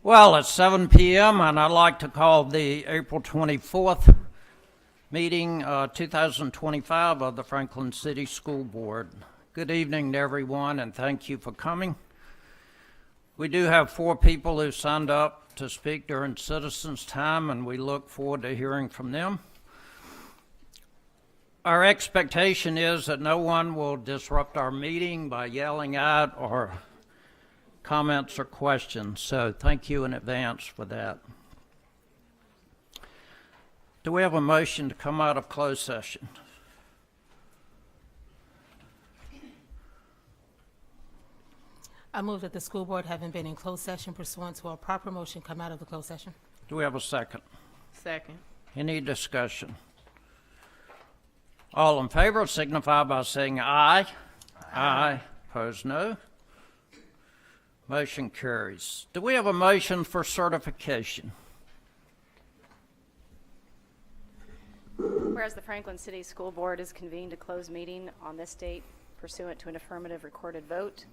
Well, it's 7 p.m. and I'd like to call the April 24th meeting 2025 of the Franklin City School Board. Good evening to everyone and thank you for coming. We do have 4 people who signed up to speak during citizens' time and we look forward to hearing from them. Our expectation is that no one will disrupt our meeting by yelling at or comments or questions, so thank you in advance for that. Do we have a motion to come out of closed session? I move that the school board, having been in closed session pursuant to a proper motion, come out of the closed session. Do we have a second? Second. Any discussion? All in favor signify by saying aye. Aye. Opposed, no. Motion carries. Do we have a motion for certification? Whereas the Franklin City School Board is convened a closed meeting on this date pursuant to an affirmative recorded vote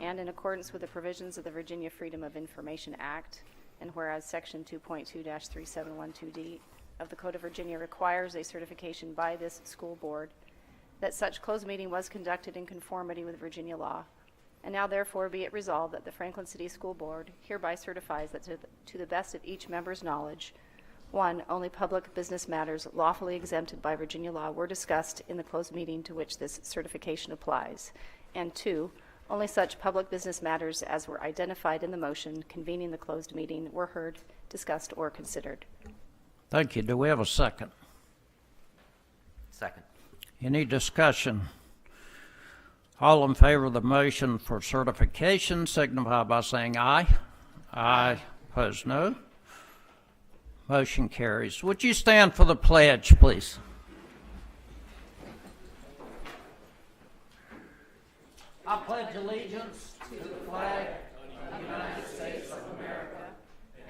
and in accordance with the provisions of the Virginia Freedom of Information Act, and whereas Section 2.2-3712D of the Code of Virginia requires a certification by this school board that such closed meeting was conducted in conformity with Virginia law. And now therefore be it resolved that the Franklin City School Board hereby certifies that to the best of each member's knowledge, 1, only public business matters lawfully exempted by Virginia law were discussed in the closed meeting to which this certification applies, and 2, only such public business matters as were identified in the motion convening the closed meeting were heard, discussed, or considered. Thank you. Do we have a second? Second. Any discussion? All in favor of the motion for certification signify by saying aye. Aye. Opposed, no. Motion carries. Would you stand for the pledge, please? I pledge allegiance to the flag of the United States of America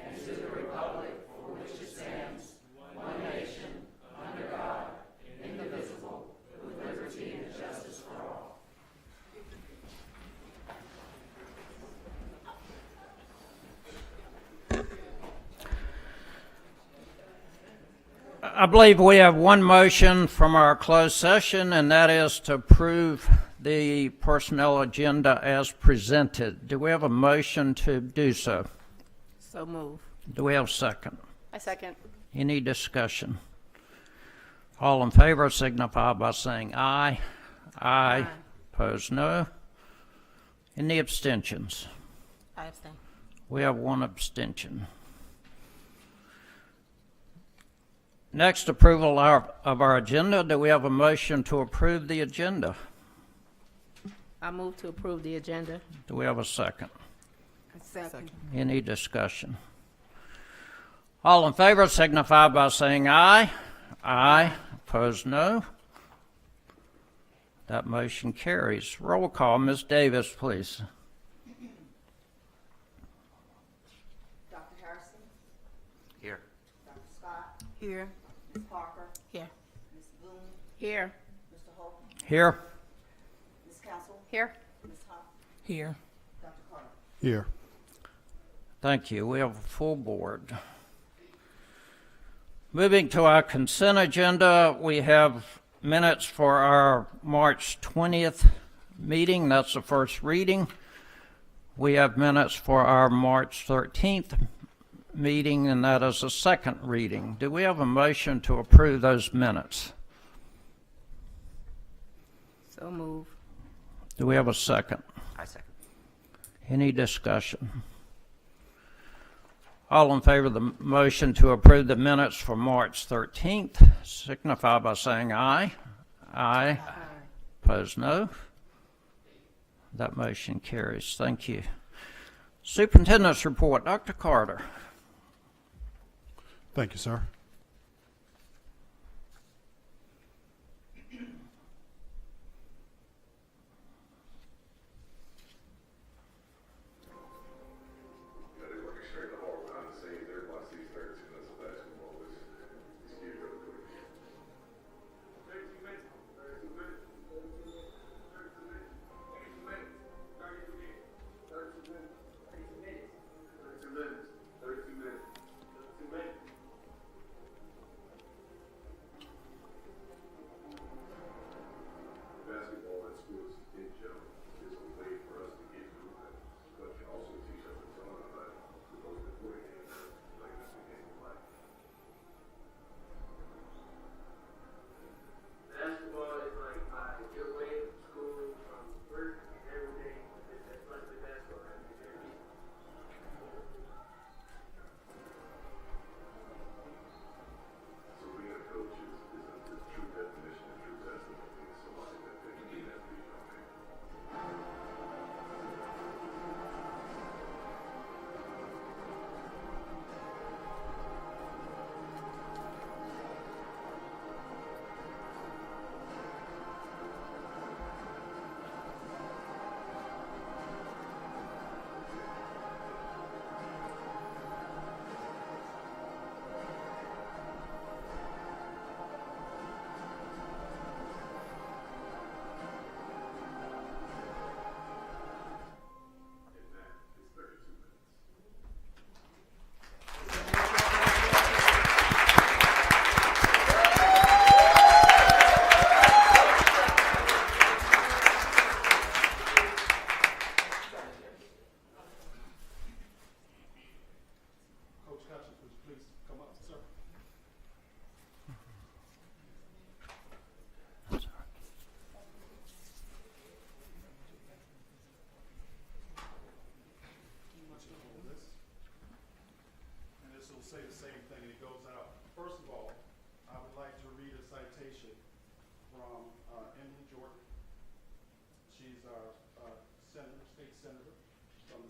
and to the republic for which it stands, one nation, under God, indivisible, with liberty and justice for all. I believe we have one motion from our closed session, and that is to approve the personnel agenda as presented. Do we have a motion to do so? So move. Do we have a second? I second. Any discussion? All in favor signify by saying aye. Aye. Opposed, no. Any abstentions? I abstain. We have one abstention. Next, approval of our agenda. Do we have a motion to approve the agenda? I move to approve the agenda. Do we have a second? Second. Any discussion? All in favor signify by saying aye. Aye. Opposed, no. That motion carries. Roll call. Ms. Davis, please. Dr. Harrison, Here. Dr. Scott, Here. Ms. Parker, Here. Ms. Boone, Here. Mr. Holt, Here. Ms. Council, Here. Ms. Hunt, Here. Dr. Carter. Here. Thank you. We have a full board. Moving to our consent agenda, we have minutes for our March 20th meeting. That's the first reading. We have minutes for our March 13th meeting, and that is the second reading. Do we have a motion to approve those minutes? So move. Do we have a second? I second. Any discussion? All in favor of the motion to approve the minutes for March 13th signify by saying aye. Aye. Opposed, no. That motion carries. Thank you. Superintendent's report. Dr. Carter. Thank you, sir.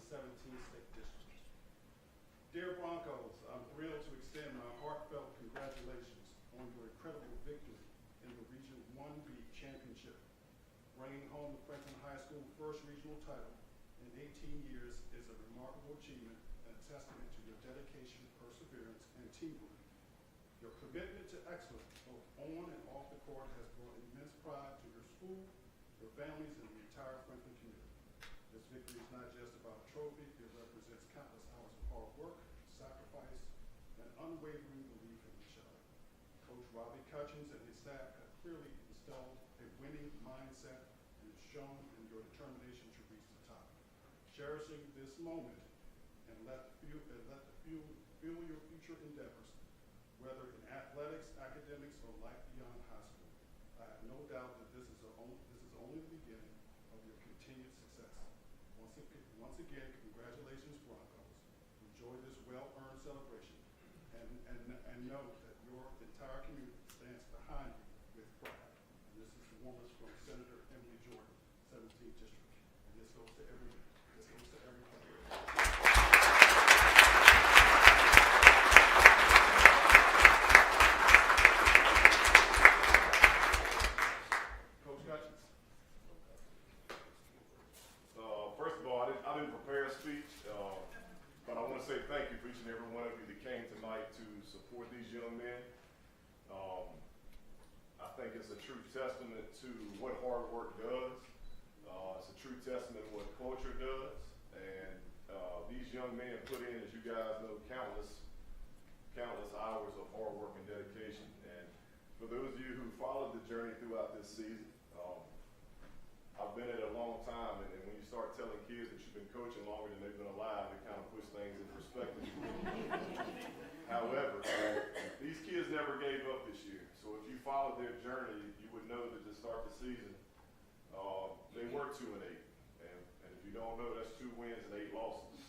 17th State District. Dear Broncos, I'm thrilled to extend my heartfelt congratulations on your incredible victory in the Region 1B Championship. Bringing home the Franklin High School first regional title in 18 years is a remarkable achievement and a testament to your dedication, perseverance, and teamwork. Your commitment to excellence, both on and off the court, has brought immense pride to your school, your families, and the entire Franklin community. This victory is not just about a trophy, it represents countless hours of hard work, sacrifice, and unwavering belief in each other. Coach Robbie Cutchins and his staff have clearly instilled a winning mindset and has shown in your determination to reach the top. Cherishing this moment and let the fuel your future endeavors, whether in athletics, academics, or life beyond high school. I have no doubt that this is only the beginning of your continued success. Once again, congratulations, Broncos. Enjoy this well-earned celebration, and know that your entire community stands behind you with pride. And this is the warmest from Senator Emily Jordan, 17th District. And this goes to every player. Coach Hutchins. First of all, I didn't prepare a speech, but I want to say thank you for each and every one of you that came tonight to support these young men. I think it's a true testament to what hard work does. It's a true testament to what culture does. And these young men put in, as you guys know, countless hours of hard work and dedication. And for those of you who followed the journey throughout this season, I've been at it a long time, and when you start telling kids that you've been coaching longer than they've been alive, it kind of puts things in perspective. However, these kids never gave up this year. So if you followed their journey, you would know that to start the season, they were 2-8. And if you don't know, that's 2 wins and 8 losses.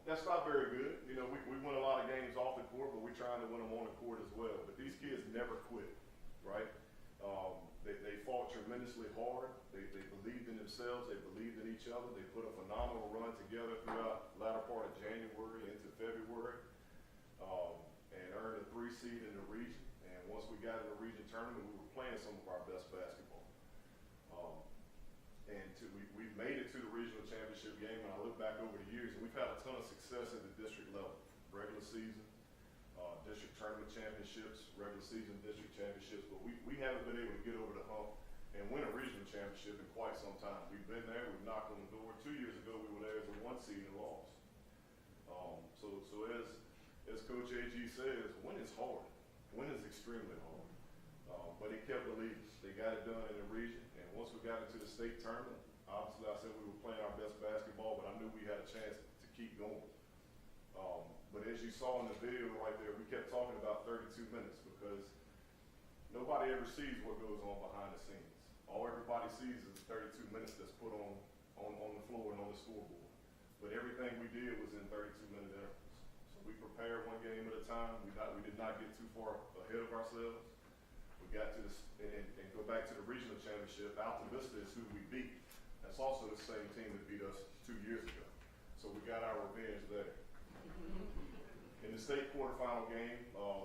That's not very good. You know, we win a lot of games off the court, but we're trying to win them on the court as well. But these kids never quit, right? They fought tremendously hard. They believed in themselves. They believed in each other. They put a phenomenal run together throughout the latter part of January into February, and earned a 3 seed in the region. And once we got in the region tournament, we were playing some of our best basketball. We've made it to the regional championship game, and I look back over the years, and we've had a ton of success at the district level, regular season, district tournament championships, regular season district championships, but we haven't been able to get over the hump and win a regional championship in quite some time. We've been there, we've knocked on the door. 2 years ago, we were there as a 1 seed and lost. So as Coach AG says, win is hard. Win is extremely hard. But he kept believing. They got it done in the region, and once we got into the state tournament, obviously I said we were playing our best basketball, but I knew we had a chance to keep going. But as you saw in the video right there, we kept talking about 32 minutes because nobody ever sees what goes on behind the scenes. All everybody sees is the 32 minutes that's put on the floor and on the scoreboard. But everything we did was in 32-minute intervals. So we prepared 1 game at a time. We did not get too far ahead of ourselves. We got to this and go back to the regional championship. Alta Vista is who we beat. That's also the same team that beat us 2 years ago. So we got our revenge there. In the state quarterfinal game,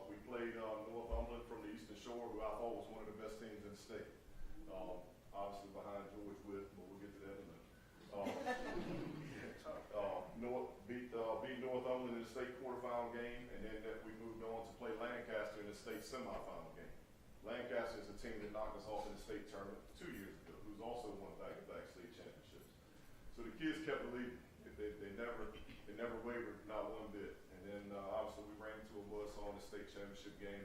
we played Northumberland from the Eastern Shore, who I thought was one of the best teams in the state. Obviously behind George Witt, but we'll get to that in a minute. Beat Northumberland in the state quarterfinal game, and then we moved on to play Lancaster in the state semifinal game. Lancaster is a team that knocked us off in the state tournament 2 years ago, who's also won back-to-back state championships. So the kids kept believing. They never wavered, not one bit. And then obviously we ran into a buzzsaw in the state championship game.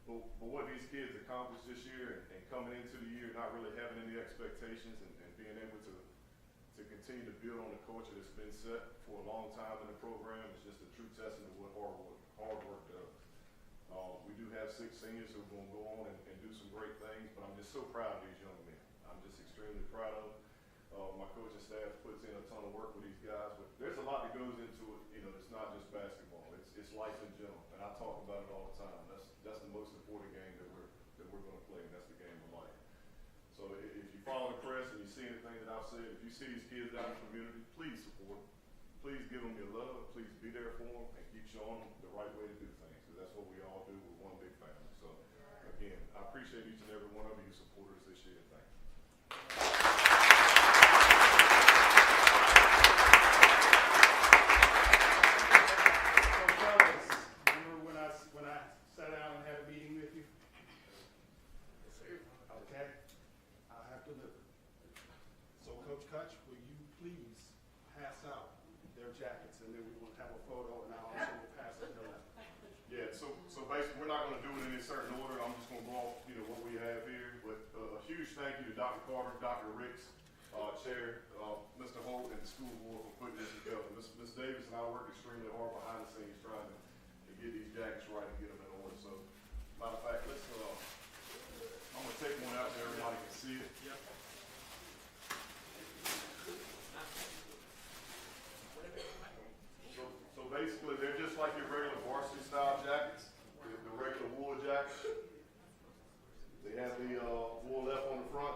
But what these kids accomplished this year and coming into the year not really having any expectations and being able to continue to build on the culture that's been set for a long time in the program is just a true testament of what hard work does. We do have 6 seniors who are going to go on and do some great things, but I'm just so proud of these young men. I'm just extremely proud of them. My coaching staff puts in a ton of work with these guys, but there's a lot that goes into it. You know, it's not just basketball. It's life in general, and I talk about it all the time. That's the most important game that we're going to play, and that's the game of life. So if you follow the press and you see anything that I've said, if you see these kids out in the community, please support them. Please give them your love. Please be there for them and keep showing them the right way to do things. Because that's what we all do. We're one big family. So, again, I appreciate each and every one of you who supported us this year. Thank you. So fellas, remember when I sat down and had a meeting with you? Okay, I have delivered. So Coach Kutch, will you please pass out their jackets, and then we will have a photo, and I also will pass it down. Yeah, so basically, we're not going to do it in a certain order. I'm just going to go off, what we have here. But a huge thank you to Dr. Carter, Dr. Ricks, Chair, Mr. Holt, and the school board for putting this together. Ms. Davis and I work extremely hard behind the scenes trying to get these jackets right and get them in order. So, matter of fact, I'm going to take one out so everybody can see it. Yep. So basically, they're just like your regular varsity style jackets, the regular wool jackets. They have the wool left on the front.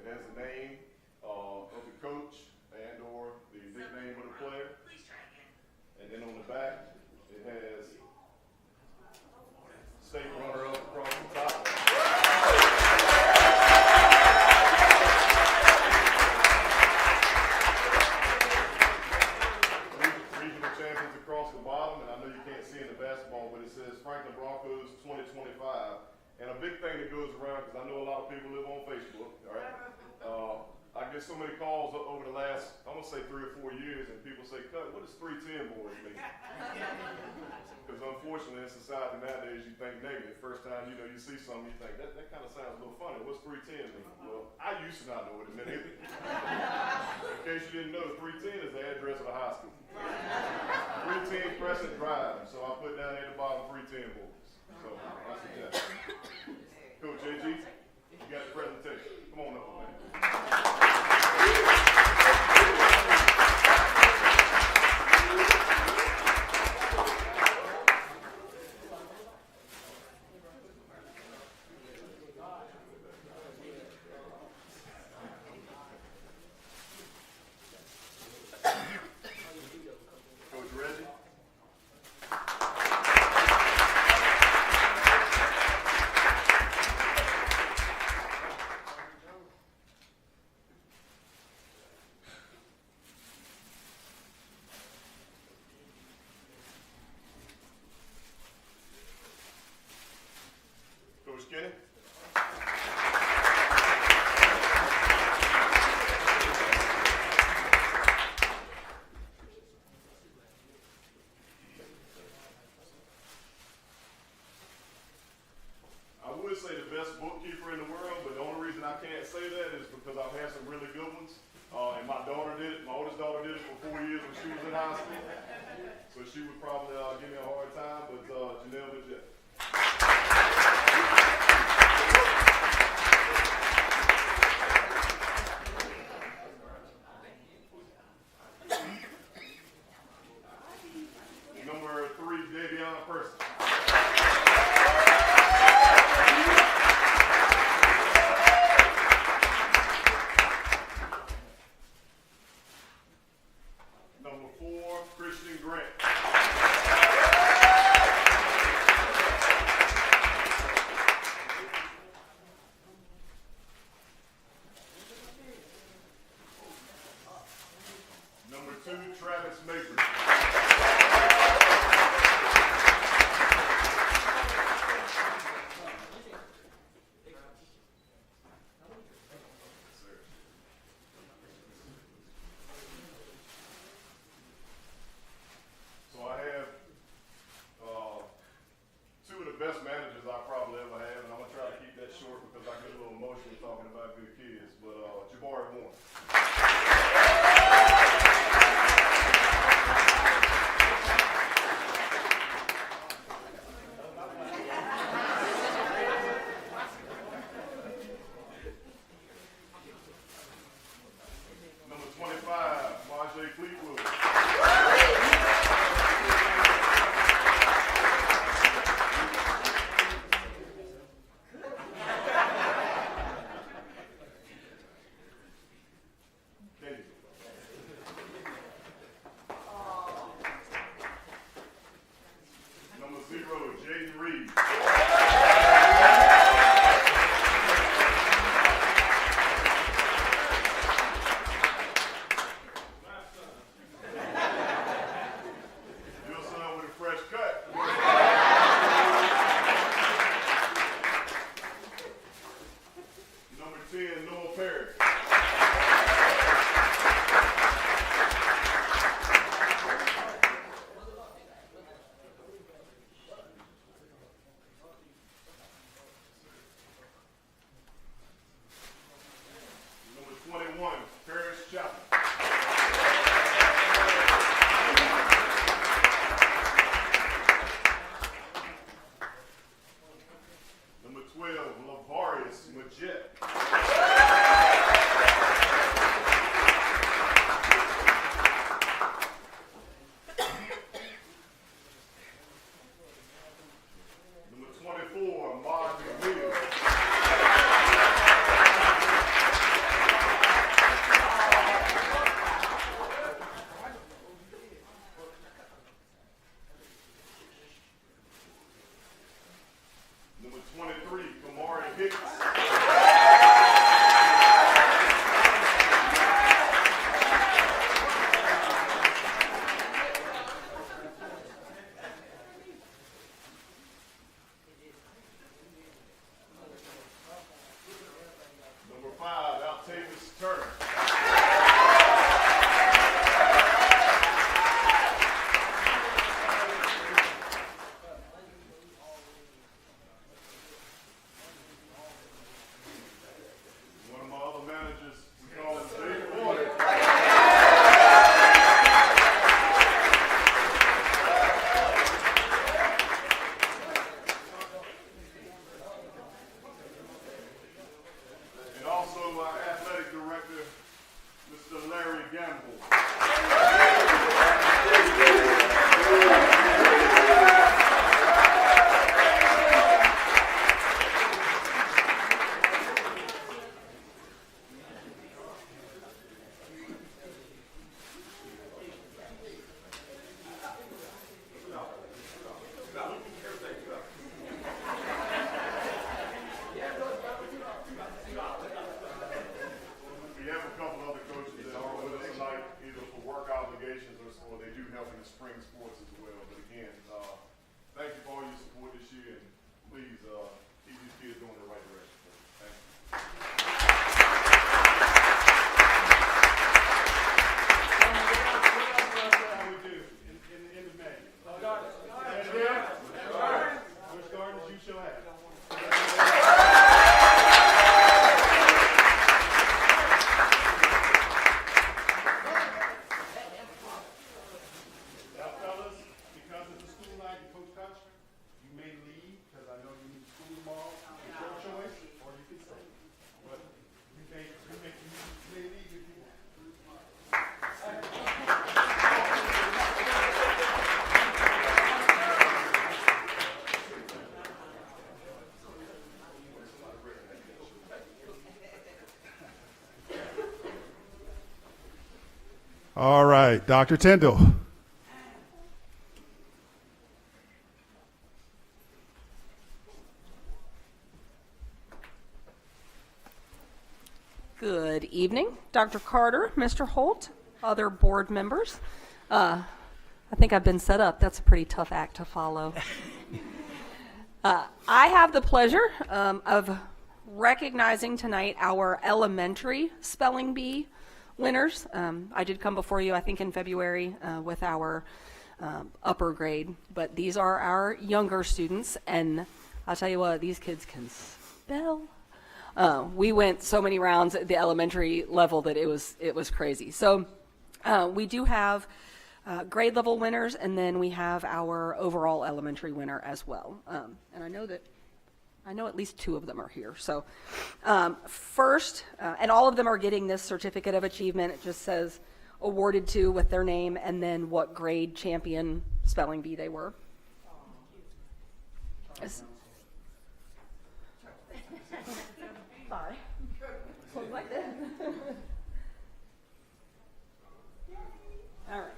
It has the name of the coach and or the nickname of the player. And then on the back, it has state runner-up across the top. Regional champions across the bottom, and I know you can't see in the basketball, but it says Franklin Broncos 2025. And a big thing that goes around, because I know a lot of people live on Facebook, all right? I get so many calls over the last, I'm going to say 3 or 4 years, and people say, Cut, what does 310 boys mean? Because unfortunately, in society nowadays, you think negative. First time, you see something, you think, that kind of sounds a little funny. What's 310 mean? Well, I used to not know what it meant either. In case you didn't know, 310 is the address of the high school. 310 Crescent Drive. So I put down there at the bottom 310 boys. So that's the jacket. Coach AG, you got the presentation. Come on up, man. Coach Reggie. Coach Kenny. I would say the best bookkeeper in the world, but the only reason I can't say that is because I've had some really good ones. And my daughter did it. My oldest daughter did it for 4 years when she was in high school. So she would probably give me a hard time, but Janelle did that. Number 3, Daviana Person. Number 4, Christian Grant. Number 2, Travis Maker. So I have 2 of the best managers I probably ever have, and I'm gonna try to keep that short because I get a little emotional talking about good kids. But Jabari Warren. Number 25, Marjay Fleetwood. in the spring sports as well. But again, thank you for all your support this year, and please keep these kids going in the right direction. Thank you. How we do in the end of May? Which gardens you shall have. Now, fellas, because it's a school night and Coach Kutcher, you may leave because I know you need school tomorrow. It's your choice, or you can stay. But you may leave if you want. All right, Dr. Tyndall. Good evening, Dr. Carter, Mr. Holt, other board members. I think I've been set up. That's a pretty tough act to follow. I have the pleasure of recognizing tonight our elementary spelling bee winners. I did come before you, I think, in February with our upper grade, but these are our younger students, and I'll tell you what, these kids can spell. We went so many rounds at the elementary level that it was crazy. So we do have grade level winners, and then we have our overall elementary winner as well. And I know at least two of them are here. So first, and all of them are getting this certificate of achievement. It just says awarded to with their name and then what grade champion spelling bee they were. Sorry. Looks like this. All right.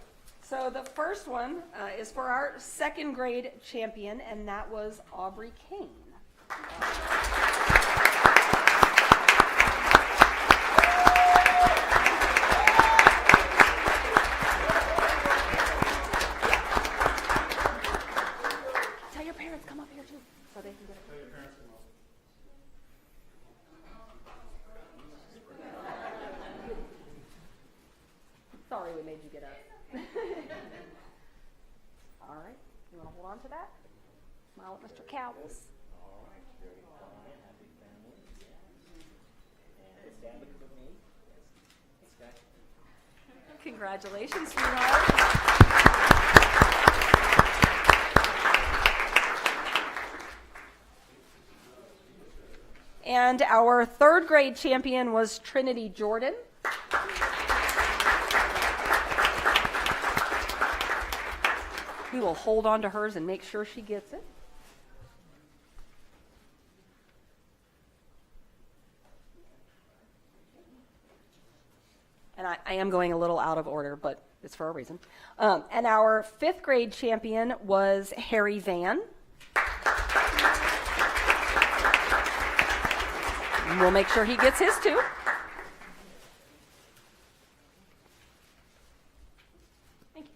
So the first one is for our second grade champion, and that was Aubrey Kane. Tell your parents come up here too, so they can get it. Sorry we made you get up. All right, you want to hold on to that? Smile at Mr. Cowles. Congratulations, sweetheart. And our third grade champion was Trinity Jordan. We will hold on to hers and make sure she gets it. And I am going a little out of order, but it's for a reason. And our fifth grade champion was Harry Van. And we'll make sure he gets his too. Thank you.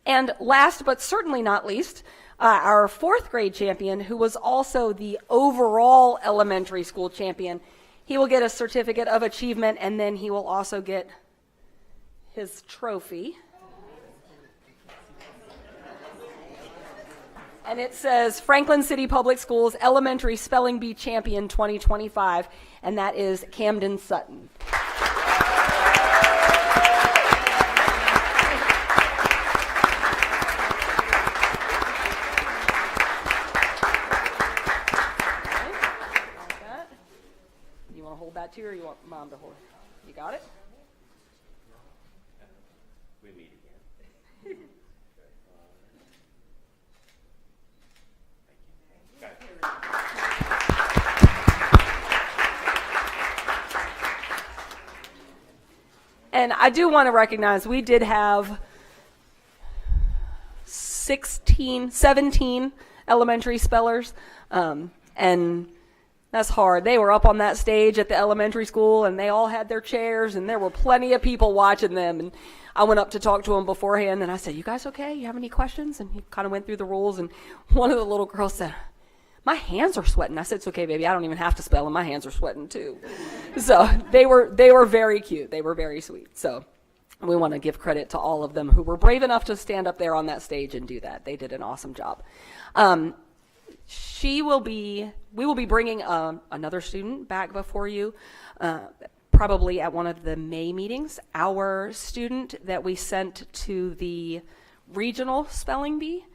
And last but certainly not least, our fourth grade champion, who was also the overall elementary school champion. He will get a certificate of achievement, and then he will also get his trophy. And it says Franklin City Public Schools Elementary Spelling Bee Champion 2025, and that is Camden Sutton. You want to hold that too, or you want Mom to hold it? You got it? We meet again. And I do want to recognize we did have 17 elementary spellers, and That's hard. They were up on that stage at the elementary school, and they all had their chairs, and there were plenty of people watching them. And I went up to talk to them beforehand, and I said, "You guys okay? You have any questions?" And he kind of went through the rules, and one of the little girls said, "My hands are sweating." I said, "It's okay, baby. I don't even have to spell, and my hands are sweating too." So they were very cute. They were very sweet. So we want to give credit to all of them who were brave enough to stand up there on that stage and do that. They did an awesome job. We will be bringing another student back before you, probably at one of the May meetings. Our student that we sent to the regional spelling bee,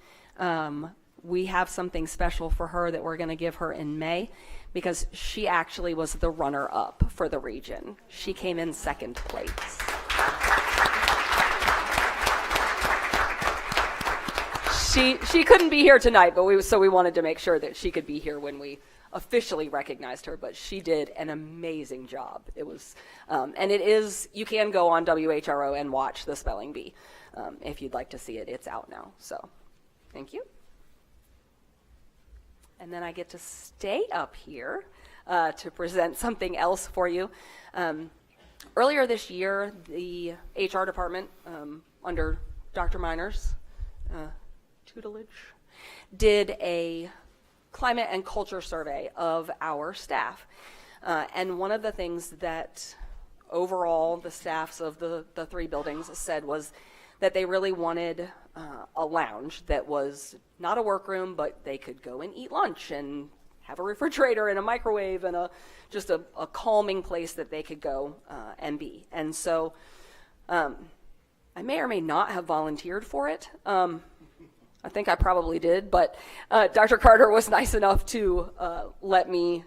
we have something special for her that we're going to give her in May, because she actually was the runner-up for the region. She came in second place. She couldn't be here tonight, but we wanted to make sure that she could be here when we officially recognized her. But she did an amazing job. It was, and it is. You can go on WHRO and watch the spelling bee if you'd like to see it. It's out now. So, thank you. And then I get to stay up here to present something else for you. Earlier this year, the HR department under Dr. Minor's tutelage did a climate and culture survey of our staff. And one of the things that overall the staffs of the three buildings said was that they really wanted a lounge that was not a workroom, but they could go and eat lunch and have a refrigerator and a microwave and just a calming place that they could go and be. And so I may or may not have volunteered for it. I think I probably did, but Dr. Carter was nice enough to let me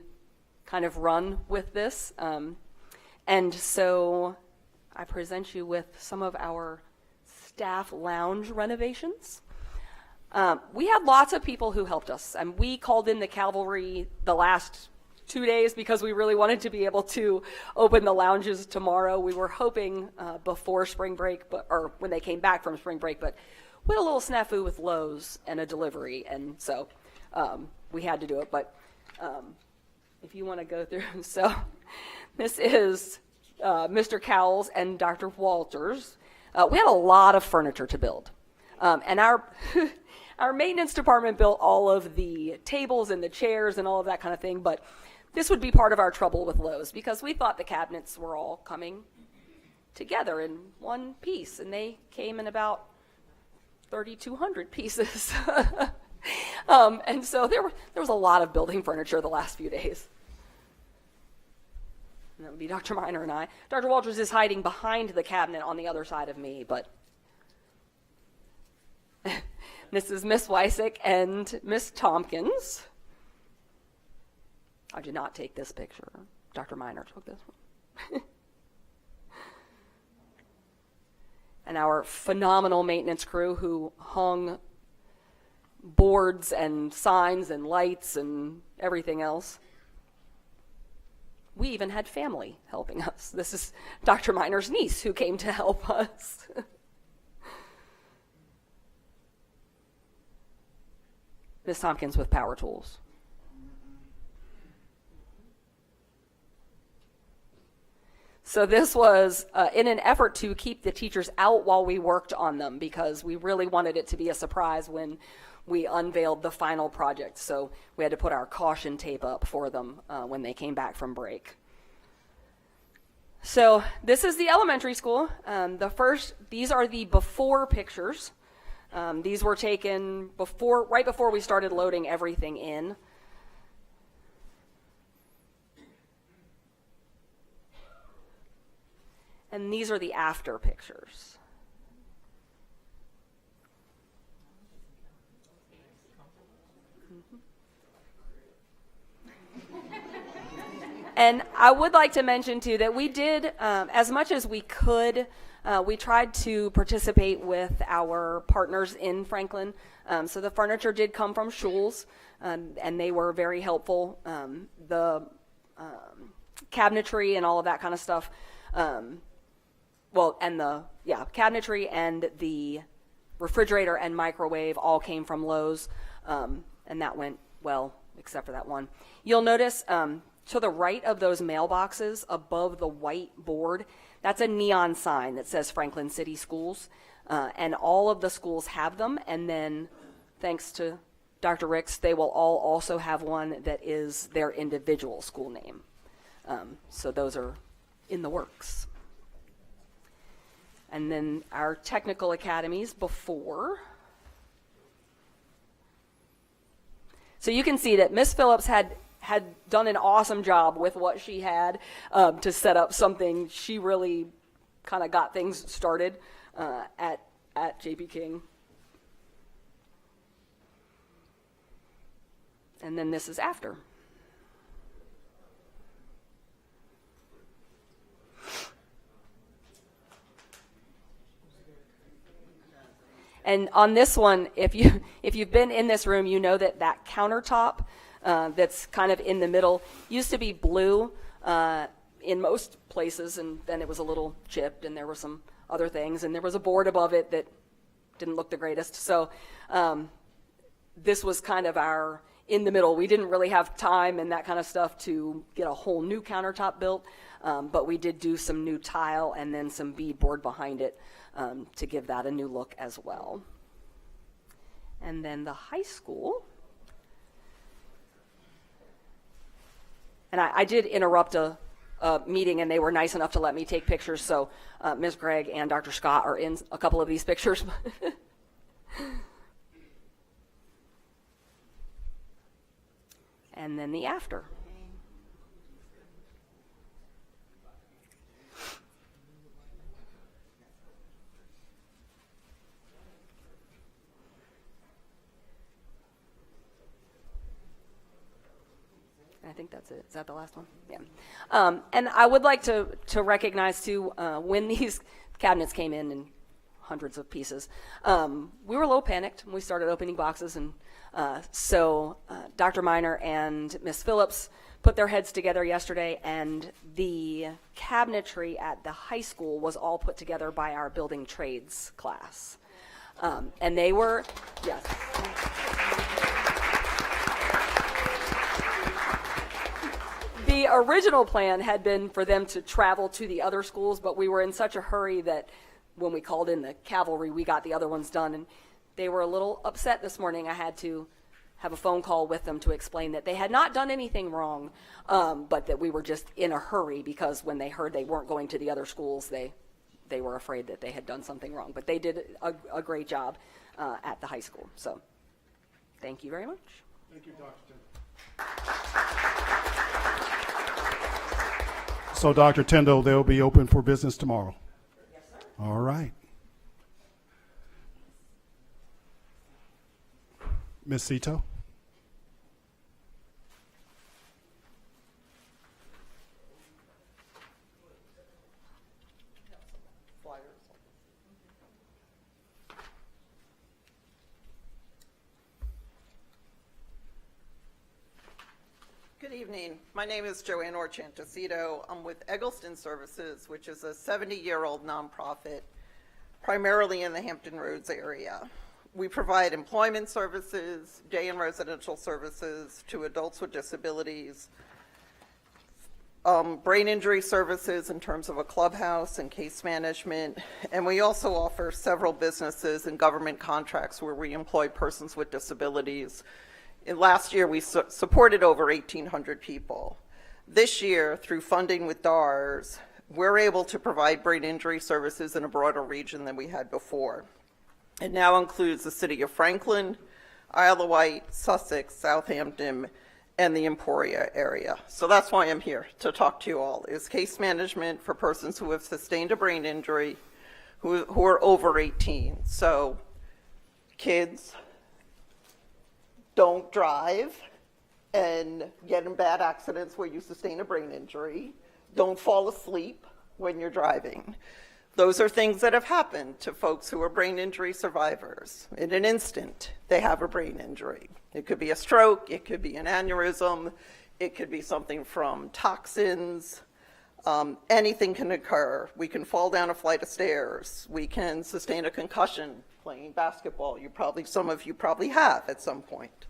kind of run with this. And so I present you with some of our staff lounge renovations. We had lots of people who helped us, and we called in the cavalry the last 2 days because we really wanted to be able to open the lounges tomorrow. We were hoping before spring break, or when they came back from spring break, but we had a little snafu with Lowe's and a delivery, and so we had to do it. But if you want to go through, so this is Mr. Cowles and Dr. Walters. We had a lot of furniture to build, and our our maintenance department built all of the tables and the chairs and all of that kind of thing. But this would be part of our trouble with Lowe's, because we thought the cabinets were all coming together in one piece, and they came in about 3,200 pieces. And so there was a lot of building furniture the last few days. And that would be Dr. Minor and I. Dr. Walters is hiding behind the cabinet on the other side of me, but this is Miss Wysick and Miss Tompkins. I did not take this picture. Dr. Minor took this one. And our phenomenal maintenance crew who hung boards and signs and lights and everything else. We even had family helping us. This is Dr. Minor's niece who came to help us. Miss Tompkins with power tools. So this was in an effort to keep the teachers out while we worked on them, because we really wanted it to be a surprise when we unveiled the final project. So we had to put our caution tape up for them when they came back from break. So this is the elementary school. These are the before pictures. These were taken right before we started loading everything in. And these are the after pictures. And I would like to mention, too, that we did, as much as we could, we tried to participate with our partners in Franklin. So the furniture did come from Schul's, and they were very helpful. The cabinetry and all of that kind of stuff. Cabinetry and the refrigerator and microwave all came from Lowe's, and that went well except for that one. You'll notice to the right of those mailboxes above the white board, that's a neon sign that says Franklin City Schools. And all of the schools have them. And then thanks to Dr. Ricks, they will all also have one that is their individual school name. So those are in the works. And then our technical academies before. So you can see that Miss Phillips had done an awesome job with what she had to set up something. She really kind of got things started at J.P. King. And then this is after. And on this one, if you've been in this room, you know that countertop that's kind of in the middle used to be blue in most places, and then it was a little chipped, and there were some other things, and there was a board above it that didn't look the greatest. So this was kind of our in the middle. We didn't really have time and that kind of stuff to get a whole new countertop built, but we did do some new tile and then some beadboard behind it to give that a new look as well. And then the high school. And I did interrupt a meeting, and they were nice enough to let me take pictures, so Ms. Gregg and Dr. Scott are in a couple of these pictures. And then the after. I think that's it. Is that the last one? Yeah. And I would like to recognize, too, when these cabinets came in hundreds of pieces, we were a little panicked when we started opening boxes. And so Dr. Miner and Ms. Phillips put their heads together yesterday, and the cabinetry at the high school was all put together by our building trades class. And they were, yes. The original plan had been for them to travel to the other schools, but we were in such a hurry that when we called in the cavalry, we got the other ones done. And they were a little upset this morning. I had to have a phone call with them to explain that they had not done anything wrong, but that we were just in a hurry because when they heard they weren't going to the other schools, they were afraid that they had done something wrong. But they did a great job at the high school. So thank you very much. Thank you, Dr. Tyndall. So, Dr. Tyndall, they'll be open for business tomorrow? Yes, sir. All right. Ms. Cito? Good evening. My name is Joanne Orchantacito. I'm with Eggleston Services, which is a 70-year-old nonprofit, primarily in the Hampton Roads area. We provide employment services, day and residential services to adults with disabilities, brain injury services in terms of a clubhouse and case management, and we also offer several businesses and government contracts where we employ persons with disabilities. Last year, we supported over 1,800 people. This year, through funding with DARS, we're able to provide brain injury services in a broader region than we had before. It now includes the city of Franklin, Isle of Wight, Sussex, Southampton, and the Emporia area. So that's why I'm here, to talk to you all, is case management for persons who have sustained a brain injury who are over 18. So kids, don't drive and get in bad accidents where you sustain a brain injury. Don't fall asleep when you're driving. Those are things that have happened to folks who are brain injury survivors. In an instant, they have a brain injury. It could be a stroke, it could be an aneurysm, it could be something from toxins. Anything can occur. We can fall down a flight of stairs. We can sustain a concussion playing basketball. Some of you probably have at some point.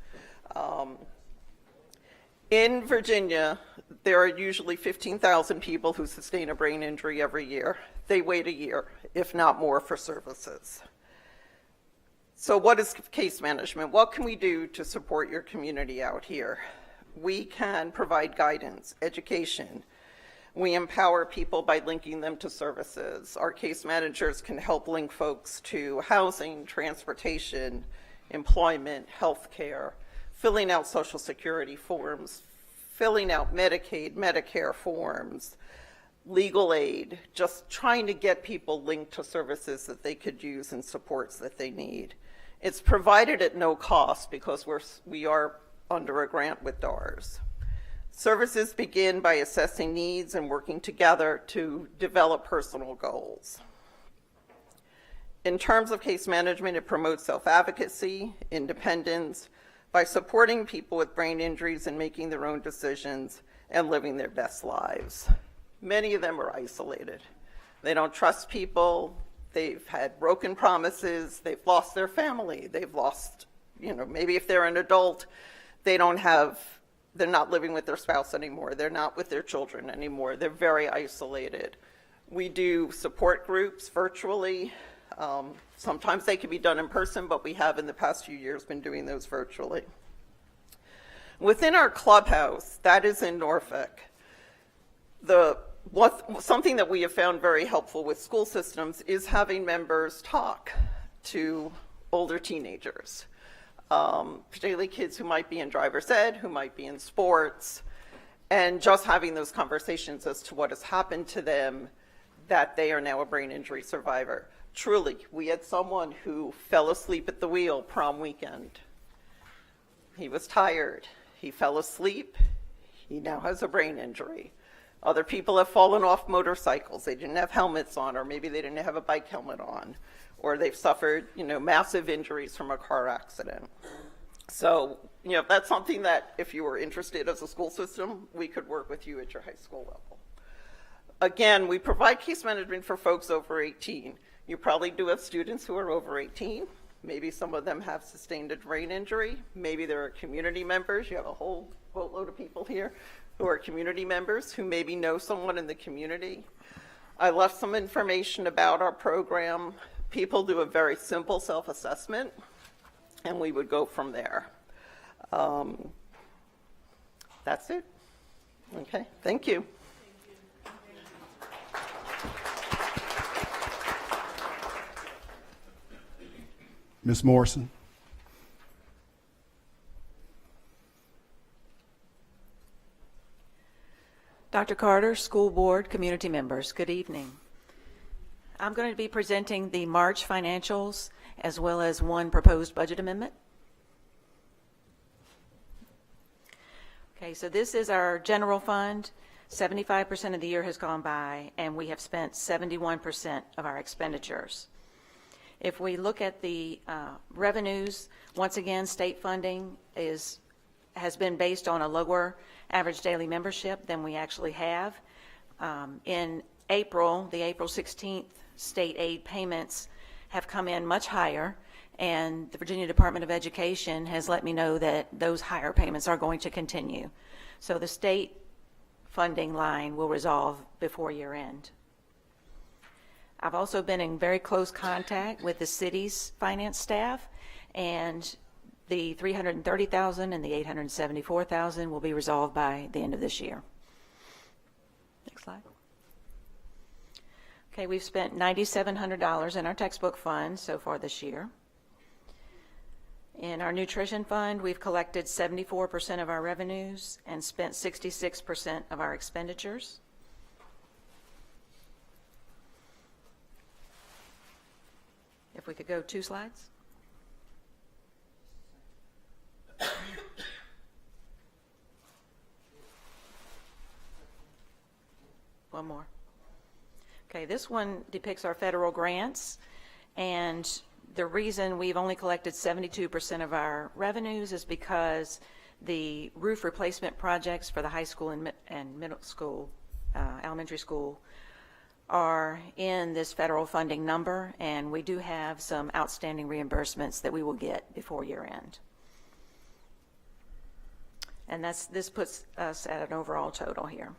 In Virginia, there are usually 15,000 people who sustain a brain injury every year. They wait a year, if not more, for services. So what is case management? What can we do to support your community out here? We can provide guidance, education. We empower people by linking them to services. Our case managers can help link folks to housing, transportation, employment, healthcare, filling out Social Security forms, filling out Medicaid, Medicare forms, legal aid, just trying to get people linked to services that they could use and supports that they need. It's provided at no cost because we are under a grant with DARS. Services begin by assessing needs and working together to develop personal goals. In terms of case management, it promotes self-advocacy, independence, by supporting people with brain injuries and making their own decisions and living their best lives. Many of them are isolated. They don't trust people. They've had broken promises. They've lost their family. They've lost, maybe if they're an adult, they're not living with their spouse anymore. They're not with their children anymore. They're very isolated. We do support groups virtually. Sometimes they can be done in person, but we have in the past few years been doing those virtually. Within our clubhouse, that is in Norfolk, something that we have found very helpful with school systems is having members talk to older teenagers, particularly kids who might be in driver's ed, who might be in sports, and just having those conversations as to what has happened to them, that they are now a brain injury survivor. Truly, we had someone who fell asleep at the wheel prom weekend. He was tired. He fell asleep. He now has a brain injury. Other people have fallen off motorcycles. They didn't have helmets on, or maybe they didn't have a bike helmet on, or they've suffered, massive injuries from a car accident. So, that's something that if you were interested as a school system, we could work with you at your high school level. Again, we provide case management for folks over 18. You probably do have students who are over 18. Maybe some of them have sustained a brain injury. Maybe there are community members. You have a whole boatload of people here who are community members who maybe know someone in the community. I left some information about our program. People do a very simple self-assessment, and we would go from there. That's it. Okay, thank you. Ms. Morrison. Dr. Carter, school board, community members, good evening. I'm going to be presenting the March financials as well as one proposed budget amendment. Okay, so this is our general fund. 75% of the year has gone by, and we have spent 71% of our expenditures. If we look at the revenues, once again, state funding has been based on a lower average daily membership than we actually have. In April, the April 16th state aid payments have come in much higher, and the Virginia Department of Education has let me know that those higher payments are going to continue. So the state funding line will resolve before year end. I've also been in very close contact with the city's finance staff, and the $330,000 and the $874,000 will be resolved by the end of this year. Next slide. Okay, we've spent $9,700 in our textbook fund so far this year. In our nutrition fund, we've collected 74% of our revenues and spent 66% of our expenditures. If we could go 2 slides. One more. Okay, this one depicts our federal grants, and the reason we've only collected 72% of our revenues is because the roof replacement projects for the high school and middle school, elementary school, are in this federal funding number, and we do have some outstanding reimbursements that we will get before year end. And this puts us at an overall total here.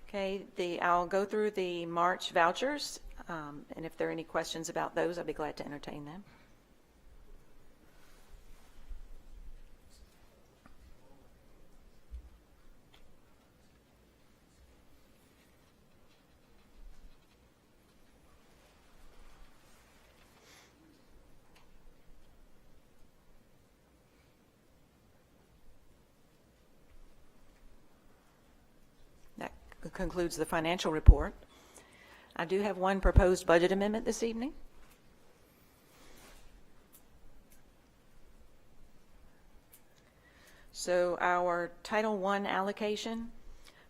Okay, I'll go through the March vouchers, and if there are any questions about those, I'd be glad to entertain them. That concludes the financial report. I do have one proposed budget amendment this evening. So our Title I allocation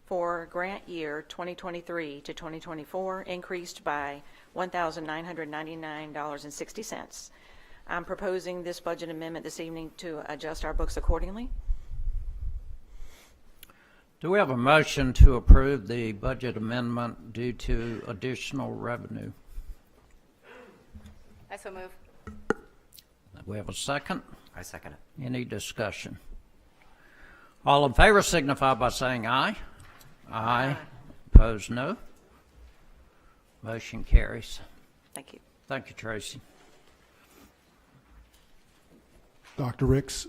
for grant year 2023 to 2024 increased by $1,999.60. I'm proposing this budget amendment this evening to adjust our books accordingly. Do we have a motion to approve the budget amendment due to additional revenue? I so move. We have a second. I second it. Any discussion? All in favor signify by saying aye. Aye. Opposed, no. Motion carries. Thank you. Thank you, Tracy. Dr. Ricks?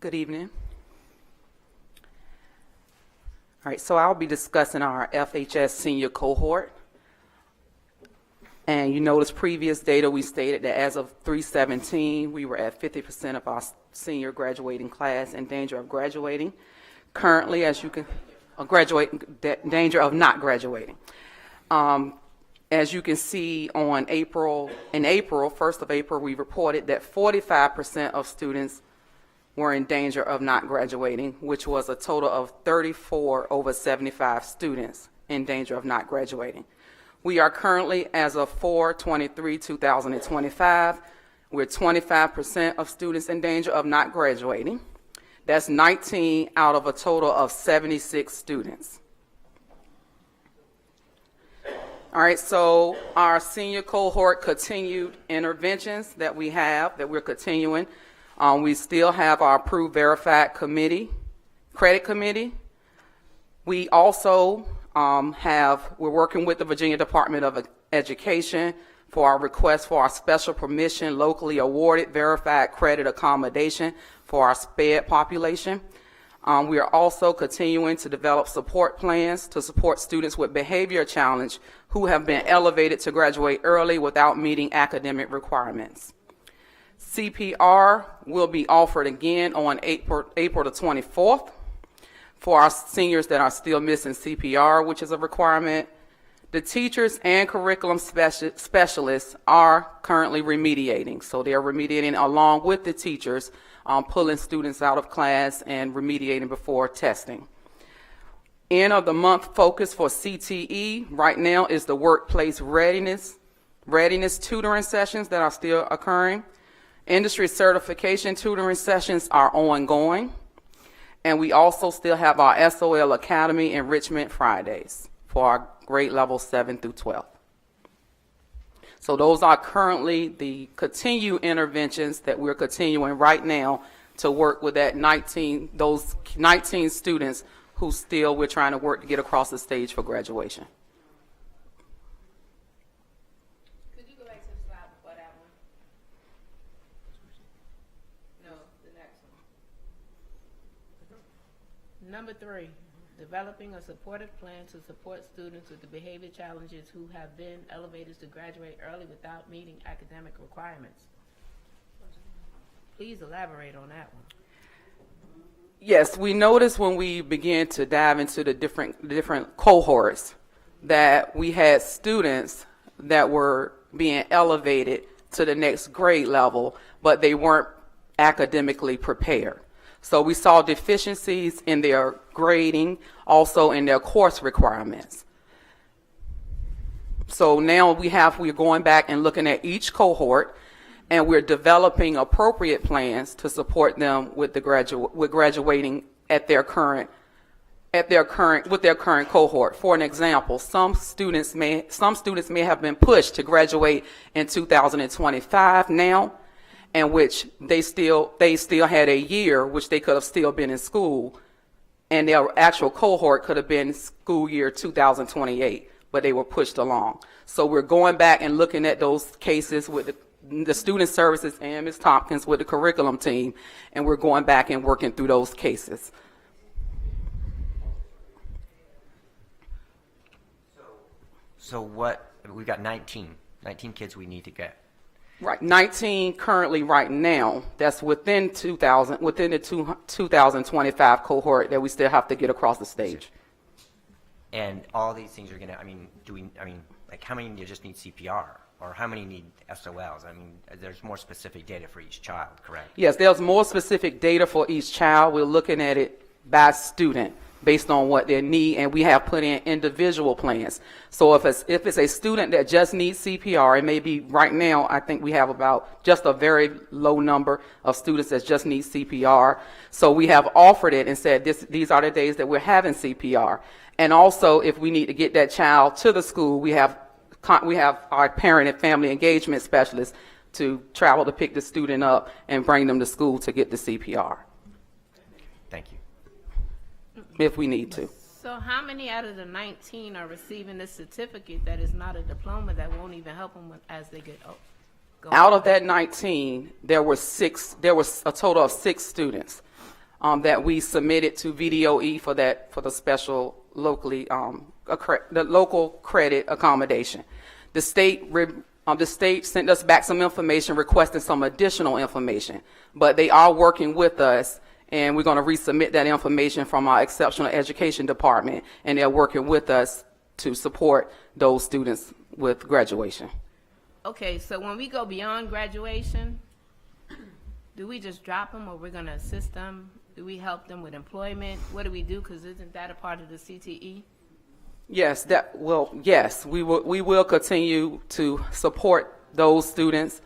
Good evening. All right, so I'll be discussing our FHS senior cohort. And you notice previous data, we stated that as of 3/17, we were at 50% of our senior graduating class in danger of graduating. Currently, as you can, danger of not graduating. As you can see in April, 1st of April, we reported that 45% of students were in danger of not graduating, which was a total of 34 over 75 students in danger of not graduating. We are currently, as of 4/23/2025, we're 25% of students in danger of not graduating. That's 19 out of a total of 76 students. All right, so our senior cohort continued interventions that we're continuing. We still have our approved verified credit committee. We also we're working with the Virginia Department of Education for our request for our special permission locally awarded verified credit accommodation for our SPED population. We are also continuing to develop support plans to support students with behavior challenge who have been elevated to graduate early without meeting academic requirements. CPR will be offered again on April the 24th for our seniors that are still missing CPR, which is a requirement. The teachers and curriculum specialists are currently remediating. So they're remediating along with the teachers, pulling students out of class and remediating before testing. End of the month focus for CTE right now is the workplace readiness tutoring sessions that are still occurring. Industry certification tutoring sessions are ongoing. And we also still have our SOL Academy Enrichment Fridays for our grade level 7 through 12. So those are currently the continued interventions that we're continuing right now to work with those 19 students who still we're trying to work to get across the stage for graduation. Could you go back to the slide before that one? No, the next one. Number 3, developing a supportive plan to support students with the behavior challenges who have been elevated to graduate early without meeting academic requirements. Please elaborate on that one. Yes, we noticed when we began to dive into the different cohorts that we had students that were being elevated to the next grade level, but they weren't academically prepared. So we saw deficiencies in their grading, also in their course requirements. So now we're going back and looking at each cohort, and we're developing appropriate plans to support them with graduating at their current at their current cohort. For an example, some students may have been pushed to graduate in 2025 now, in which they still had a year which they could have still been in school, and their actual cohort could have been school year 2028, but they were pushed along. So we're going back and looking at those cases with the student services and Ms. Tompkins with the curriculum team, and we're going back and working through those cases. So what, we've got 19 kids we need to get. Right, 19 currently right now. That's within the 2025 cohort that we still have to get across the stage. And all these things are gonna, like how many just need CPR? Or how many need SOLs? I mean, there's more specific data for each child, correct? Yes, there's more specific data for each child. We're looking at it by student based on what they need, and we have put in individual plans. So if it's a student that just needs CPR, it may be right now, I think we have about just a very low number of students that just need CPR. So we have offered it and said these are the days that we're having CPR. And also, if we need to get that child to the school, we have our parent and family engagement specialists to travel to pick the student up and bring them to school to get the CPR. Thank you. If we need to. So how many out of the 19 are receiving this certificate that is not a diploma that won't even help them as they get going? Out of that 19, there was a total of 6 students that we submitted to VDOE for the special the local credit accommodation. The state sent us back some information requesting some additional information, but they are working with us, and we're going to resubmit that information from our exceptional education department, and they're working with us to support those students with graduation. Okay, so when we go beyond graduation, do we just drop them, or we're going to assist them? Do we help them with employment? What do we do? Because isn't that a part of the CTE? Yes, yes, we will continue to support those students.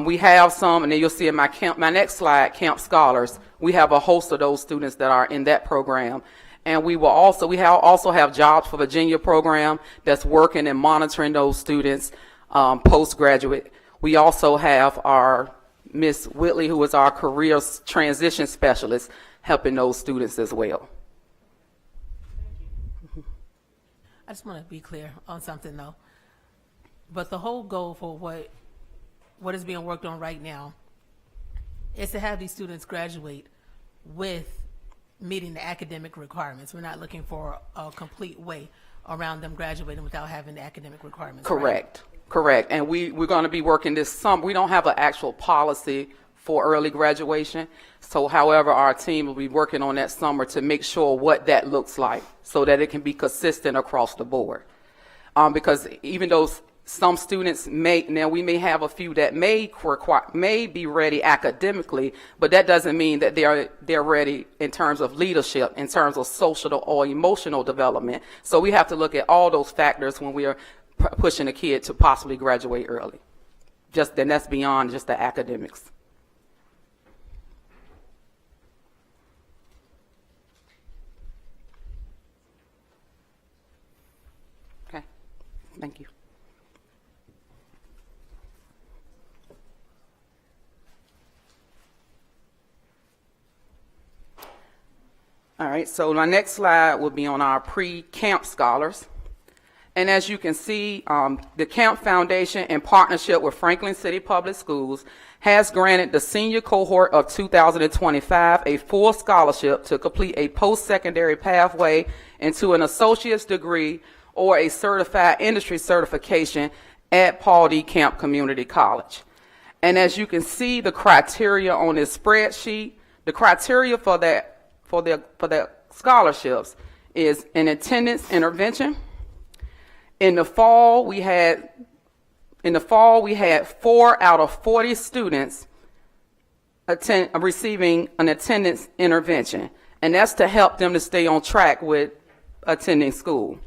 We have some, and then you'll see in my next slide, Camp Scholars. We have a host of those students that are in that program. And we also have Jobs for Virginia program that's working and monitoring those students postgraduate. We also have our Miss Whitley, who is our career transition specialist, helping those students as well. I just want to be clear on something, though. But the whole goal for what is being worked on right now is to have these students graduate with meeting the academic requirements. We're not looking for a complete way around them graduating without having the academic requirements. Correct. Right? Correct. And we're going to be working this summer. We don't have an actual policy for early graduation. So, however, our team will be working on that summer to make sure what that looks like so that it can be consistent across the board. Because even though some students we may have a few that may be ready academically, but that doesn't mean that they're ready in terms of leadership, in terms of social or emotional development. So we have to look at all those factors when we are pushing a kid to possibly graduate early. Then that's beyond just the academics. Okay, thank you. All right, so my next slide will be on our pre-camp scholars. And as you can see, the Camp Foundation, in partnership with Franklin City Public Schools, has granted the senior cohort of 2025 a full scholarship to complete a post-secondary pathway into an associate's degree or a certified industry certification at Paul D. Camp Community College. And as you can see, the criteria on this spreadsheet, the criteria for the scholarships is an attendance intervention. In the fall, we had 4 out of 40 students receiving an attendance intervention, and that's to help them to stay on track with attending school.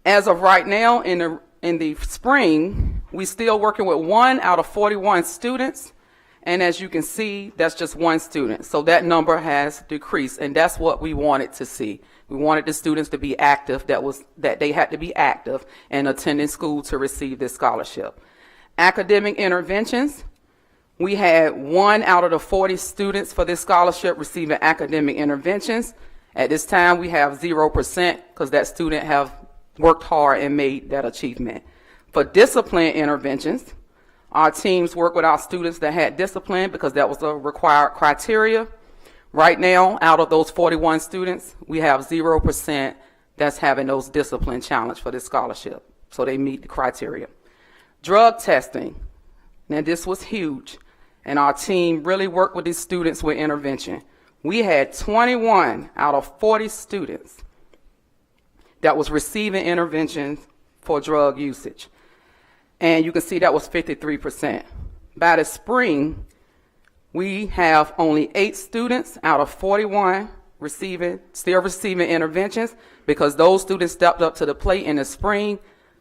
As of right now, in the spring, we're still working with 1 out of 41 students, And as you can see, that's just one student. So that number has decreased, and that's what we wanted to see. We wanted the students to be active, that they had to be active and attending school to receive this scholarship. Academic interventions, we had 1 out of the 40 students for this scholarship receiving academic interventions. At this time, we have 0% because that student have worked hard and made that achievement. For discipline interventions, our teams work with our students that had discipline because that was a required criteria. Right now, out of those 41 students, we have 0% that's having those discipline challenge for this scholarship. So they meet the criteria. Drug testing. Now this was huge, and our team really worked with these students with intervention. We had 21 out of 40 students that was receiving interventions for drug usage. And you can see that was 53%. By the spring, we have only 8 students out of 41 still receiving interventions because those students stepped up to the plate in the spring,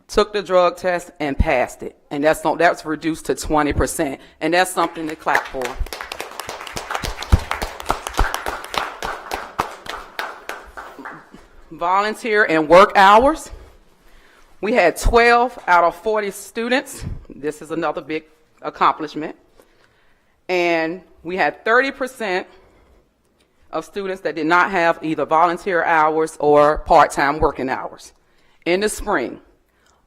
took the drug test, and passed it. And that's reduced to 20%. And that's something to clap for. Volunteer and work hours. We had 12 out of 40 students. This is another big accomplishment. And we had 30% of students that did not have either volunteer hours or part-time working hours. In the spring,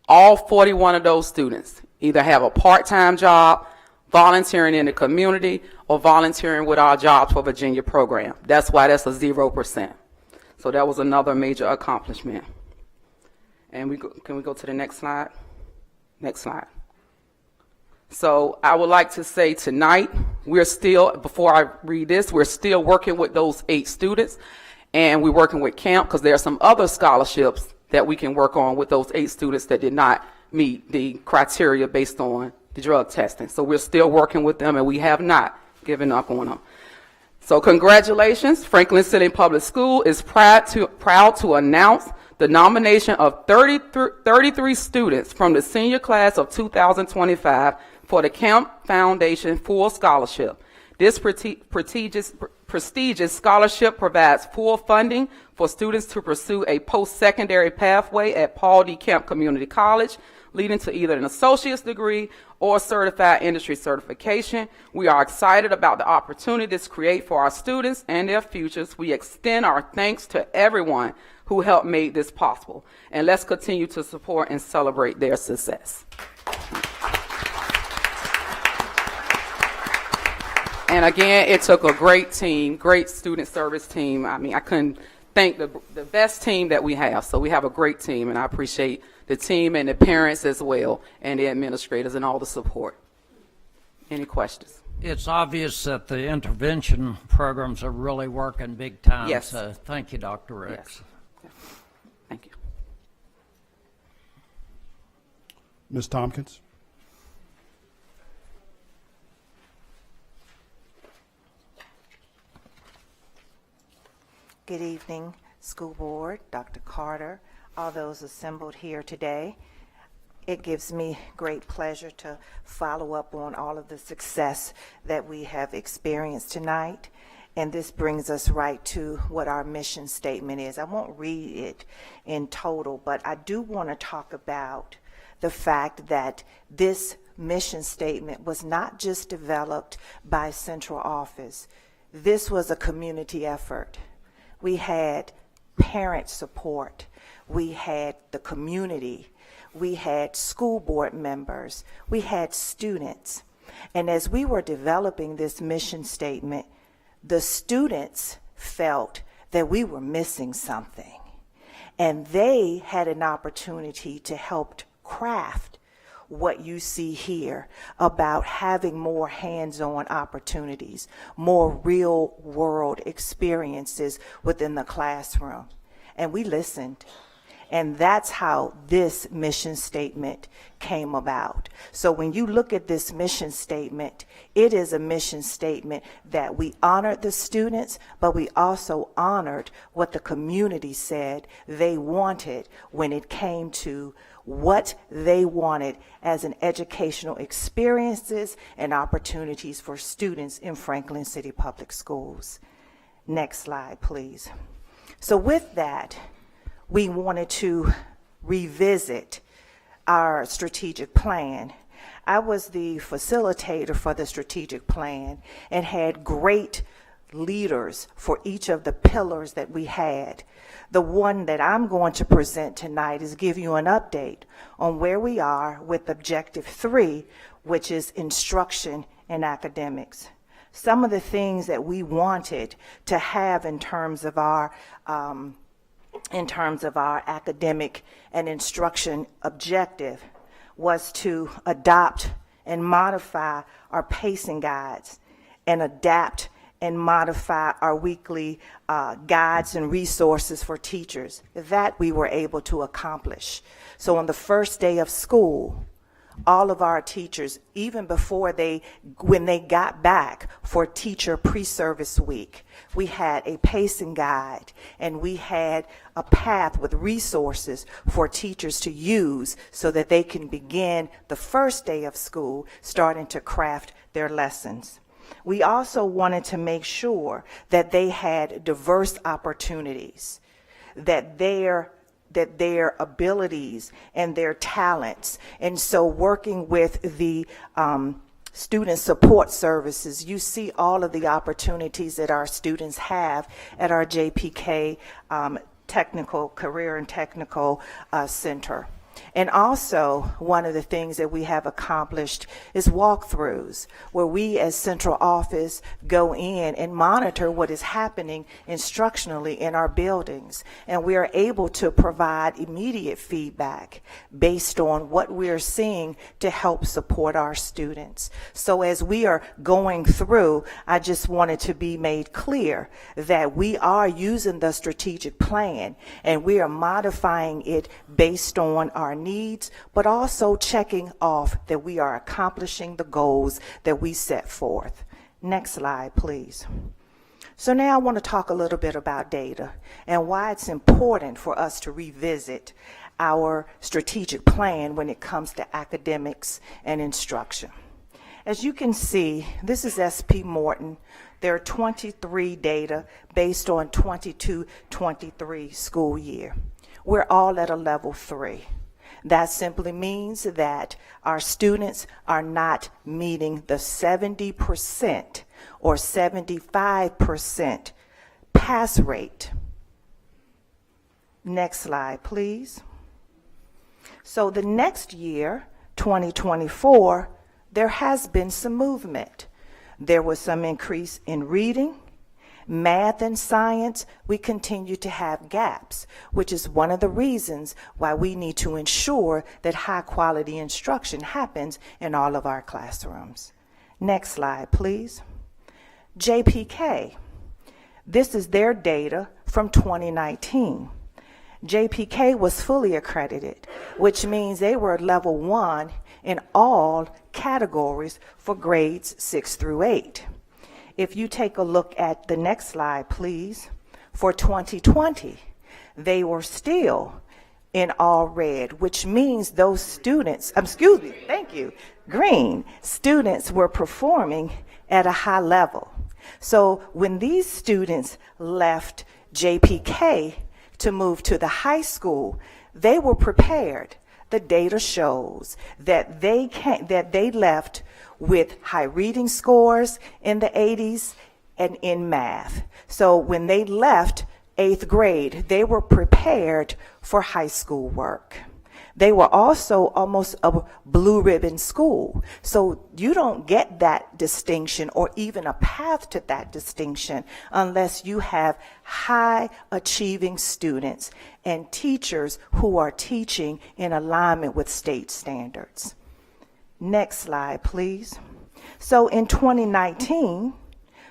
all 41 of those students either have a part-time job, volunteering in the community, or volunteering with our Jobs for Virginia program. That's why that's a 0%. So that was another major accomplishment. And can we go to the next slide? Next slide. So I would like to say tonight, we're still, before I read this, we're still working with those 8 students, and we're working with CAMP because there are some other scholarships that we can work on with those 8 students that did not meet the criteria based on the drug testing. So we're still working with them, and we have not given up on them. So congratulations, Franklin City Public School is proud to announce the nomination of 33 students from the senior class of 2025 for the Camp Foundation Full Scholarship. This prestigious scholarship provides full funding for students to pursue a post-secondary pathway at Paul D. Kemp Community College, leading to either an associate's degree or certified industry certification. We are excited about the opportunity this creates for our students and their futures. We extend our thanks to everyone who helped make this possible. And let's continue to support and celebrate their success. And again, it took a great team, great student service team. I mean, I couldn't thank the best team that we have. So we have a great team, and I appreciate the team and the parents as well, and the administrators and all the support. Any questions? It's obvious that the intervention programs are really working big time. Yes. So thank you, Dr. Ricks. Yes. Thank you. Ms. Tompkins? Good evening, School Board, Dr. Carter, all those assembled here today. It gives me great pleasure to follow up on all of the success that we have experienced tonight. And this brings us right to what our mission statement is. I won't read it in total, but I do want to talk about the fact that this mission statement was not just developed by central office. This was a community effort. We had parent support, we had the community, we had school board members, we had students. And as we were developing this mission statement, the students felt that we were missing something. And they had an opportunity to help craft what you see here about having more hands-on opportunities, more real-world experiences within the classroom. And we listened. And that's how this mission statement came about. So when you look at this mission statement, it is a mission statement that we honored the students, but we also honored what the community said they wanted when it came to what they wanted as an educational experiences and opportunities for students in Franklin City Public Schools. Next slide, please. So with that, we wanted to revisit our strategic plan. I was the facilitator for the strategic plan and had great leaders for each of the pillars that we had. The one that I'm going to present tonight is give you an update on where we are with Objective 3, which is instruction and academics. Some of the things that we wanted to have in terms of our academic and instruction objective was to adopt and modify our pacing guides and adapt and modify our weekly guides and resources for teachers. That we were able to accomplish. So on the first day of school, all of our teachers, even before when they got back for teacher pre-service week, we had a pacing guide and we had a path with resources for teachers to use so that they can begin the first day of school starting to craft their lessons. We also wanted to make sure that they had diverse opportunities, that their abilities and their talents. And so working with the student support services, you see all of the opportunities that our students have at our JPK Technical Career and Technical Center. And also, one of the things that we have accomplished is walkthroughs, where we as central office go in and monitor what is happening instructionally in our buildings. And we are able to provide immediate feedback based on what we are seeing to help support our students. So as we are going through, I just wanted to be made clear that we are using the strategic plan and we are modifying it based on our needs, but also checking off that we are accomplishing the goals that we set forth. Next slide, please. So now I want to talk a little bit about data and why it's important for us to revisit our strategic plan when it comes to academics and instruction. As you can see, this is SP Morton. There are 23 data based on 22-23 school year. We're all at a level 3. That simply means that our students are not meeting the 70% or 75% pass rate. Next slide, please. So the next year, 2024, there has been some movement. There was some increase in reading. Math and science, we continue to have gaps, which is one of the reasons why we need to ensure that high quality instruction happens in all of our classrooms. Next slide, please. JPK, this is their data from 2019. JPK was fully accredited, which means they were level 1 in all categories for grades 6 through 8. If you take a look at the next slide, please, for 2020, they were still in all red, which means those students, green, students were performing at a high level. So when these students left JPK to move to the high school, they were prepared. The data shows that they left with high reading scores in the 80s and in math. So when they left 8th grade, they were prepared for high school work. They were also almost a blue ribbon school. So you don't get that distinction or even a path to that distinction unless you have high achieving students and teachers who are teaching in alignment with state standards. Next slide, please. So in 2019,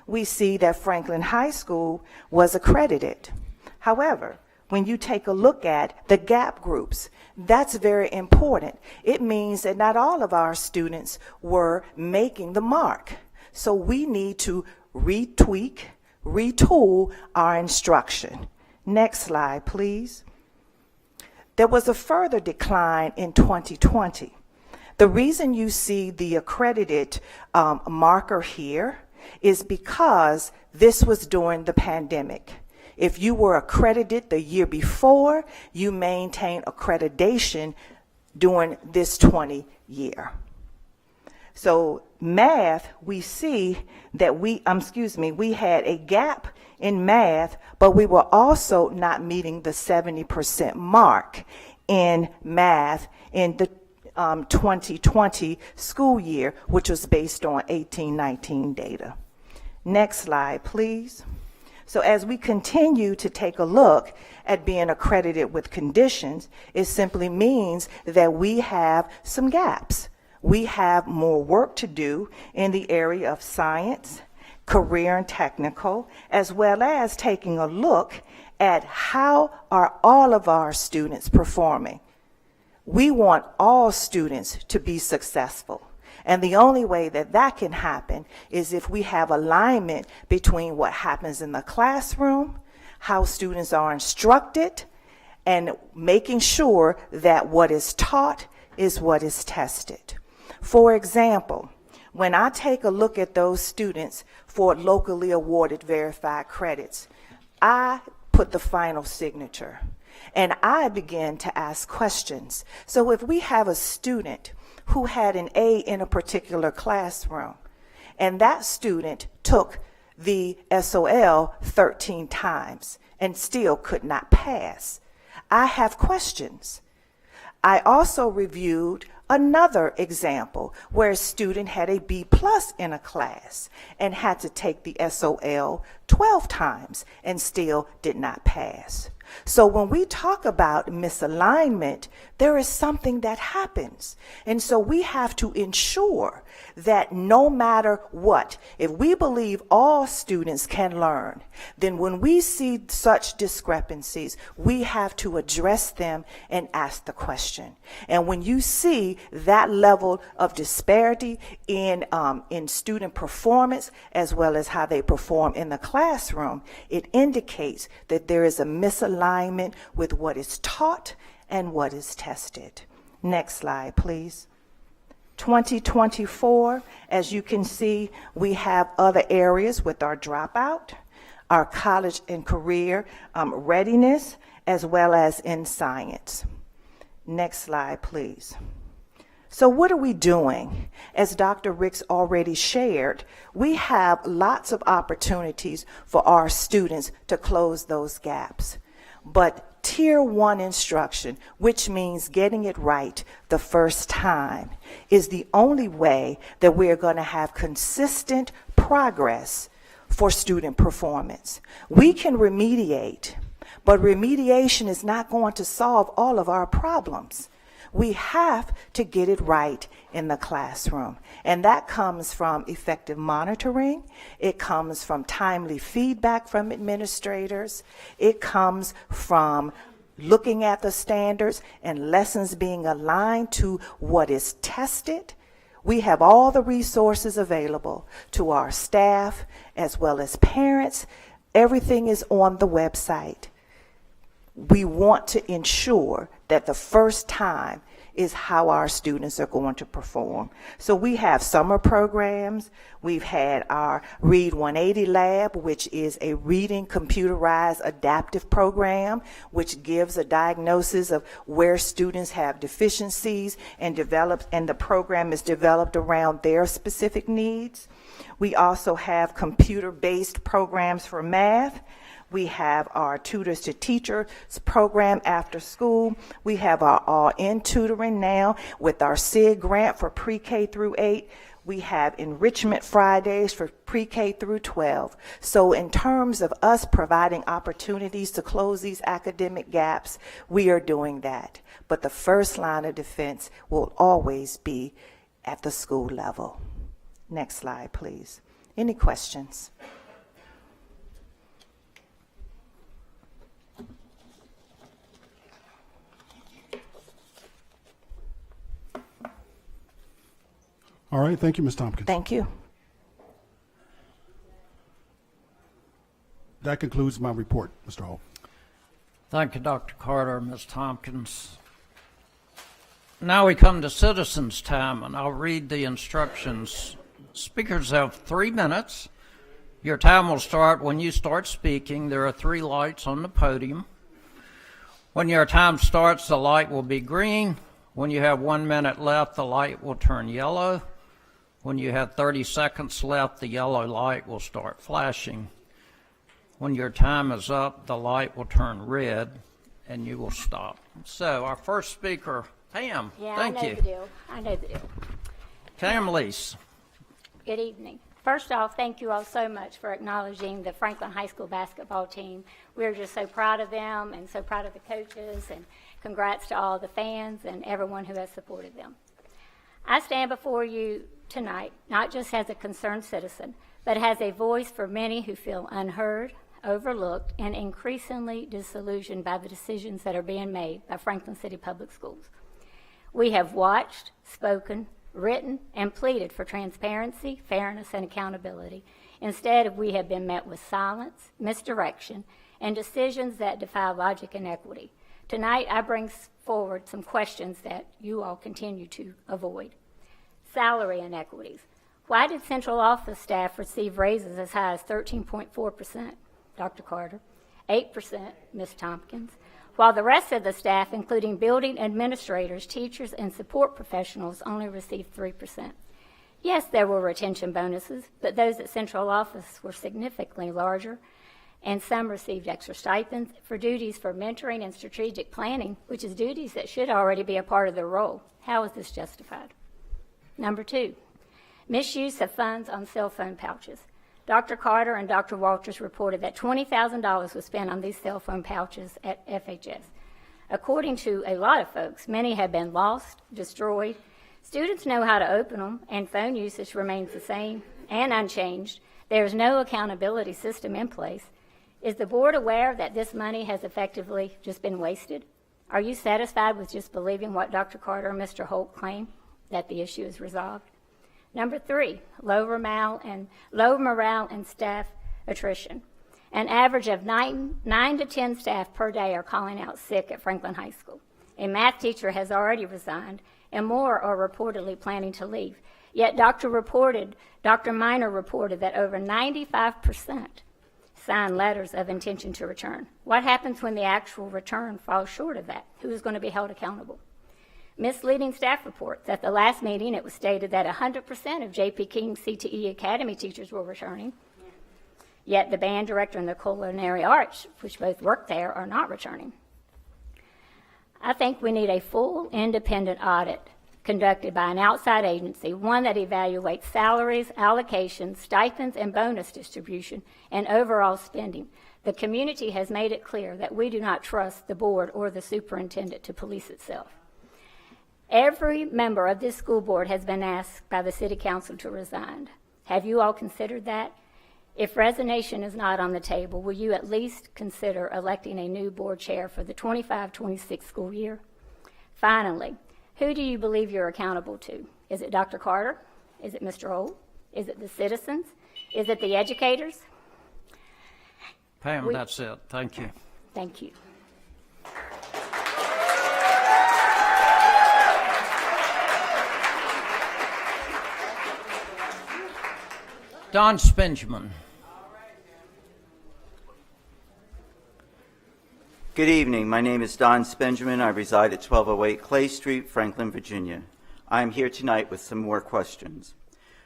we see that Franklin High School was accredited. However, when you take a look at the gap groups, that's very important. It means that not all of our students were making the mark. So we need to retweak, retool our instruction. Next slide, please. There was a further decline in 2020. The reason you see the accredited marker here is because this was during the pandemic. If you were accredited the year before, you maintain accreditation during this 20 year. So math, we see that we had a gap in math, but we were also not meeting the 70% mark in math in the 2020 school year, which was based on 18-19 data. Next slide, please. So as we continue to take a look at being accredited with conditions, it simply means that we have some gaps. We have more work to do in the area of science, career and technical, as well as taking a look at how are all of our students performing. We want all students to be successful. And the only way that that can happen is if we have alignment between what happens in the classroom, how students are instructed, and making sure that what is taught is what is tested. For example, when I take a look at those students for locally awarded verified credits, I put the final signature and I begin to ask questions. So if we have a student who had an A in a particular classroom, and that student took the SOL 13 times and still could not pass, I have questions. I also reviewed another example where a student had a B+ in a class and had to take the SOL 12 times and still did not pass. So when we talk about misalignment, there is something that happens. And so we have to ensure that no matter what, if we believe all students can learn, then when we see such discrepancies, we have to address them and ask the question. And when you see that level of disparity in student performance, as well as how they perform in the classroom, it indicates that there is a misalignment with what is taught and what is tested. Next slide, please. 2024, as you can see, we have other areas with our dropout, our college and career readiness, as well as in science. Next slide, please. So what are we doing? As Dr. Ricks already shared, we have lots of opportunities for our students to close those gaps. But Tier 1 instruction, which means getting it right the first time, is the only way that we're going to have consistent progress for student performance. We can remediate, but remediation is not going to solve all of our problems. We have to get it right in the classroom. And that comes from effective monitoring. It comes from timely feedback from administrators. It comes from looking at the standards and lessons being aligned to what is tested. We have all the resources available to our staff as well as parents. Everything is on the website. We want to ensure that the first time is how our students are going to perform. So we have summer programs. We've had our Read 180 Lab, which is a reading computerized adaptive program, which gives a diagnosis of where students have deficiencies and the program is developed around their specific needs. We also have computer-based programs for math. We have our Tutors to Teachers program after school. We have our all-in tutoring now with our SIG grant for pre-K through 8. We have Enrichment Fridays for pre-K through 12. So in terms of us providing opportunities to close these academic gaps, we are doing that. But the first line of defense will always be at the school level. Next slide, please. Any questions? All right, thank you, Ms. Tompkins. Thank you. That concludes my report, Mr. Hall. Thank you, Dr. Carter, Ms. Tompkins. Now we come to citizens' time, and I'll read the instructions. Speakers have 3 minutes. Your time will start when you start speaking. There are 3 lights on the podium. When your time starts, the light will be green. When you have 1 minute left, the light will turn yellow. When you have 30 seconds left, the yellow light will start flashing. When your time is up, the light will turn red, and you will stop. So our first speaker, Pam. Yeah, Thank I know you. the deal. I know the deal. Pam Lease. Good evening. First off, thank you all so much for acknowledging the Franklin High School basketball team. We're just so proud of them and so proud of the coaches, and congrats to all the fans and everyone who has supported them. I stand before you tonight not just as a concerned citizen, but as a voice for many who feel unheard, overlooked, and increasingly disillusioned by the decisions that are being made by Franklin City Public Schools. We have watched, spoken, written, and pleaded for transparency, fairness, and accountability. Instead, we have been met with silence, misdirection, and decisions that defy logic and equity. Tonight, I bring forward some questions that you all continue to avoid. Salary inequities. Why did central office staff receive raises as high as 13.4%, Dr. Carter, 8%, Ms. Tompkins, while the rest of the staff, including building administrators, teachers, and support professionals, only received 3%. Yes, there were retention bonuses, but those at central office were significantly larger, and some received extra stipends for duties for mentoring and strategic planning, which is duties that should already be a part of their role. How is this justified? Number 2, misuse of funds on cell phone pouches. Dr. Carter and Dr. Walters reported that $20,000 was spent on these cell phone pouches at FHS. According to a lot of folks, many have been lost, destroyed. Students know how to open them, and phone usage remains the same and unchanged. There is no accountability system in place. Is the board aware that this money has effectively just been wasted? Are you satisfied with just believing what Dr. Carter and Mr. Holt claim, that the issue is resolved? Number 3, low morale and staff attrition. An average of 9 to 10 staff per day are calling out sick at Franklin High School. A math teacher has already resigned, and more are reportedly planning to leave. Yet Dr. Minor reported that over 95% signed letters of intention to return. What happens when the actual return falls short of that? Who is going to be held accountable? Misleading staff reports. At the last meeting, it was stated that 100% of J.P. King CTE Academy teachers were returning, yet the band director and the culinary arts, which both work there, are not returning. I think we need a full independent audit conducted by an outside agency, one that evaluates salaries, allocations, stipends, and bonus distribution, and overall spending. The community has made it clear that we do not trust the board or the superintendent to police itself. Every member of this school board has been asked by the city council to resign. Have you all considered that? If resignation is not on the table, will you at least consider electing a new board chair for the 25-26 school year? Finally, who do you believe you're accountable to? Is it Dr. Carter? Is it Mr. Holt? Is it the citizens? Is it the educators? Pam, that's it. Thank you. Thank you. Don Spengeman. Good evening. My name is Don Spengeman. I reside at 1208 Clay Street, Franklin, Virginia. I am here tonight with some more questions.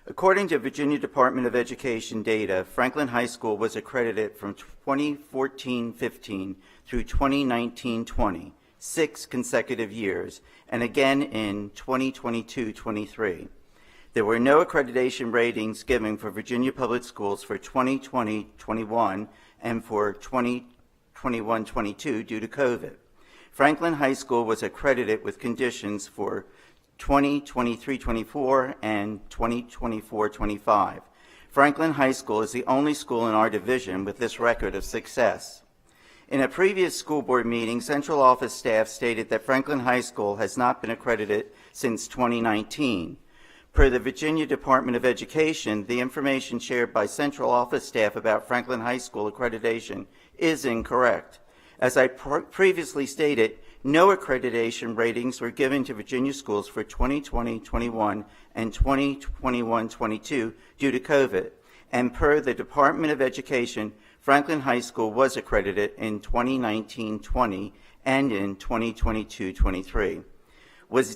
According to Virginia Department of Education data, Franklin High School was accredited from 2014-15 through 2019-20, 6 consecutive years, and again in 2022-23. There were no accreditation ratings given for Virginia Public Schools for 2020-21 and for 2021-22 due to COVID. Franklin High School was accredited with conditions for 2023-24 and 2024-25. Franklin High School is the only school in our division with this record of success. In a previous school board meeting, central office staff stated that Franklin High School has not been accredited since 2019. Per the Virginia Department of Education, the information shared by central office staff about Franklin High School accreditation is incorrect. As I previously stated, no accreditation ratings were given to Virginia schools for 2020-21 and 2021-22 due to COVID. And per the Department of Education, Franklin High School was accredited in 2019-20 and in 2022-23. Was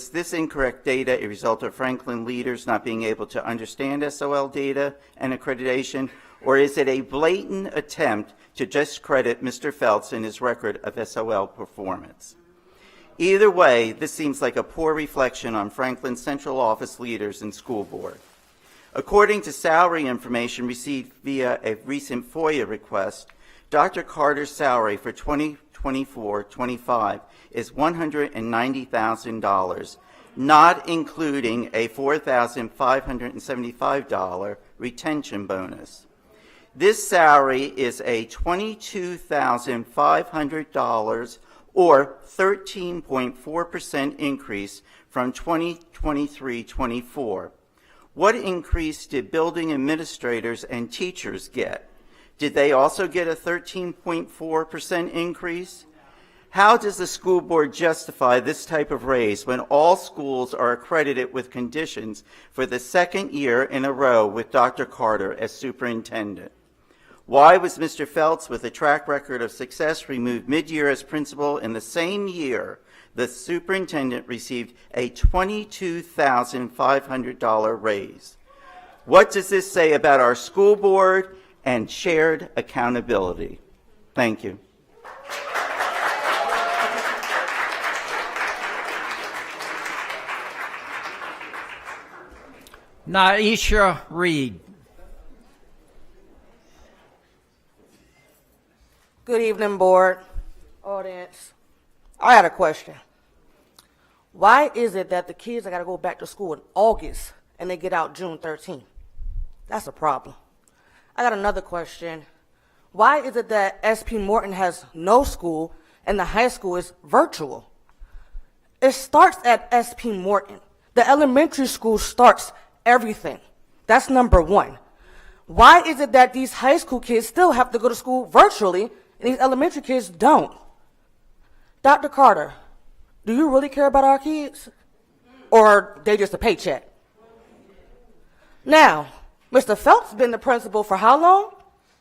this incorrect data a result of Franklin leaders not being able to understand SOL data and accreditation, or is it a blatant attempt to discredit Mr. Phelps and his record of SOL performance? Either way, this seems like a poor reflection on Franklin's central office leaders and school board. According to salary information received via a recent FOIA request, Dr. Carter's salary for 2024-25 is $190,000, not including a $4,575 retention bonus. This salary is a $22,500 or 13.4% increase from 2023-24. What increase did building administrators and teachers get? Did they also get a 13.4% increase? How does the school board justify this type of raise when all schools are accredited with conditions for the second year in a row with Dr. Carter as superintendent? Why was Mr. Phelps, with a track record of success, removed mid-year as principal in the same year the superintendent received a $22,500 raise? What does this say about our school board and shared accountability? Thank you. Naisha Reed. Good evening, board, audience. I had a question. Why is it that the kids got to go back to school in August and they get out June 13th? That's a problem. I got another question. Why is it that SP Morton has no school and the high school is virtual? It starts at SP Morton. The elementary school starts everything. That's number one. Why is it that these high school kids still have to go to school virtually and these elementary kids don't? Dr. Carter, do you really care about our kids? Or are they just a paycheck? Now, Mr. Phelps been the principal for how long?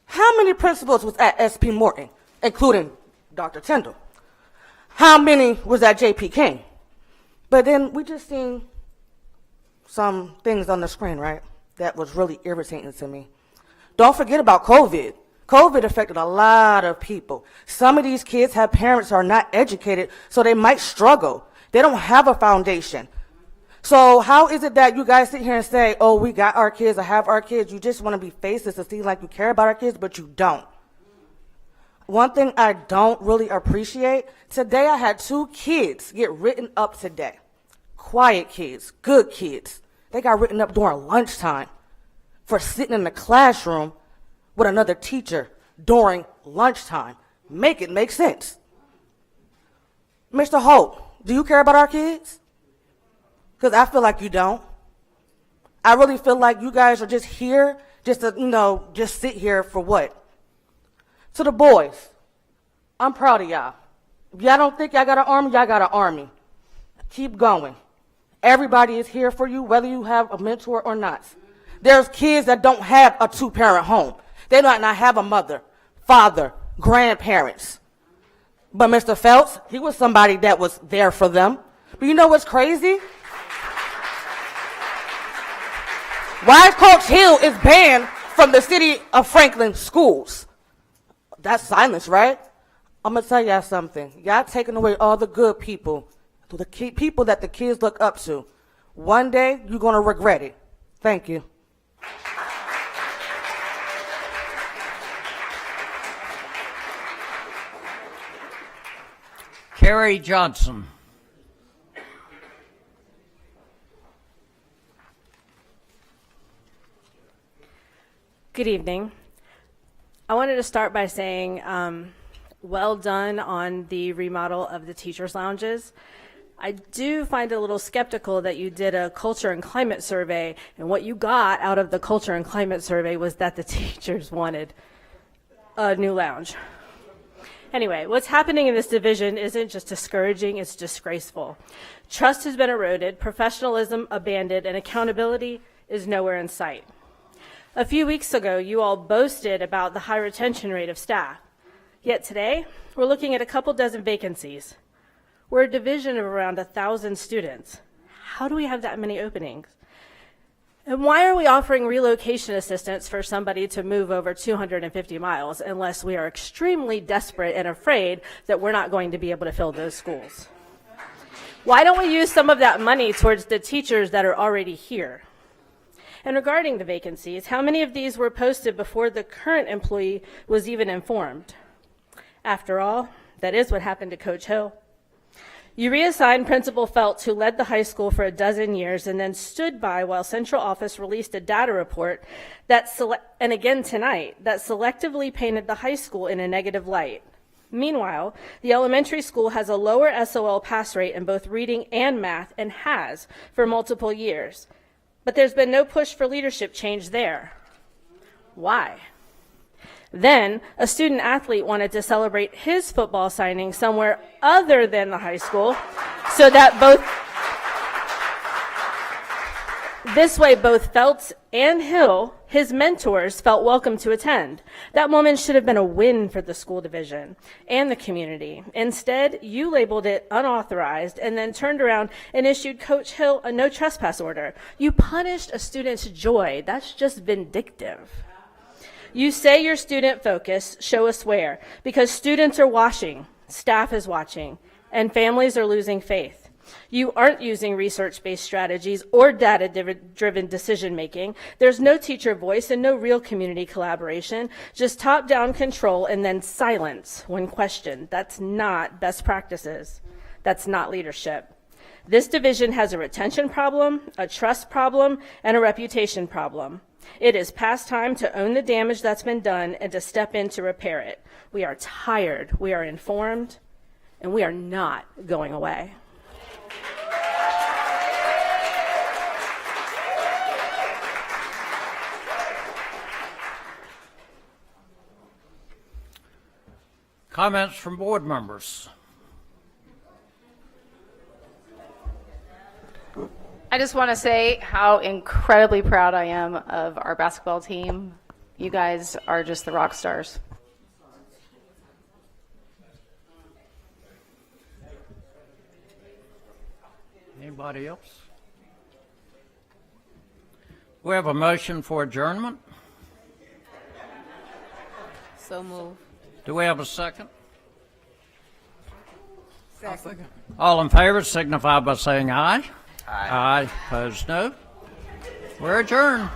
How many principals was at SP Morton, including Dr. Tyndall? How many was at JP King? But then we just seen some things on the screen, right, that was really irritating to me. Don't forget about COVID. COVID affected a lot of people. Some of these kids have parents who are not educated, so they might struggle. They don't have a foundation. So how is it that you guys sit here and say, oh, we got our kids, I have our kids. You just want to be faceless to seem like you care about our kids, but you don't. One thing I don't really appreciate, today I had 2 kids get written up today. Quiet kids, good kids. They got written up during lunchtime for sitting in the classroom with another teacher during lunchtime. Make it make sense. Mr. Holt, do you care about our kids? Because I feel like you don't. I really feel like you guys are just here just to, just sit here for what? To the boys, I'm proud of y'all. If y'all don't think y'all got an army, y'all got an army. Keep going. Everybody is here for you, whether you have a mentor or not. There's kids that don't have a 2-parent home. They might not have a mother, father, grandparents. But Mr. Phelps, he was somebody that was there for them. But you know what's crazy? Why Coach Hill is banned from the city of Franklin schools? That's silence, right? I'm going to tell y'all something. Y'all taking away all the good people, the people that the kids look up to. One day, you're going to regret it. Thank you. Carrie Johnson. Good evening. I wanted to start by saying well done on the remodel of the teachers' lounges. I do find it a little skeptical that you did a culture and climate survey, and what you got out of the culture and climate survey was that the teachers wanted a new lounge. Anyway, what's happening in this division isn't just discouraging, it's disgraceful. Trust has been eroded, professionalism abandoned, and accountability is nowhere in sight. A few weeks ago, you all boasted about the high retention rate of staff. Yet today, we're looking at a couple dozen vacancies. We're a division of around 1,000 students. How do we have that many openings? And why are we offering relocation assistance for somebody to move over 250 miles unless we are extremely desperate and afraid that we're not going to be able to fill those schools? Why don't we use some of that money towards the teachers that are already here? And regarding the vacancies, how many of these were posted before the current employee was even informed? After all, that is what happened to Coach Hill. You reassigned Principal Feltz, who led the high school for 12 years and then stood by while central office released a data report and again tonight, that selectively painted the high school in a negative light. Meanwhile, the elementary school has a lower SOL pass rate in both reading and math and has for multiple years. But there's been no push for leadership change there. Why? Then, a student athlete wanted to celebrate his football signing somewhere other than the high school, so that this way both Feltz and Hill, his mentors, felt welcome to attend. That moment should have been a win for the school division and the community. Instead, you labeled it unauthorized and then turned around and issued Coach Hill a no trespass order. You punished a student's joy. That's just vindictive. You say you're student focused, show us where, because students are watching, staff is watching, and families are losing faith. You aren't using research-based strategies or data-driven decision-making. There's no teacher voice and no real community collaboration, just top-down control and then silence when questioned. That's not best practices. That's not leadership. This division has a retention problem, a trust problem, and a reputation problem. It is past time to own the damage that's been done and to step in to repair it. We are tired, we are informed, and we are not going away. Comments from board members? I just want to say how incredibly proud I am of our basketball team. You guys are just the rock stars. Anybody else? We have a motion for adjournment. So move. Do we have a second? Second. All in favor signify by saying aye. Aye. Aye. Opposed, no. We're adjourned.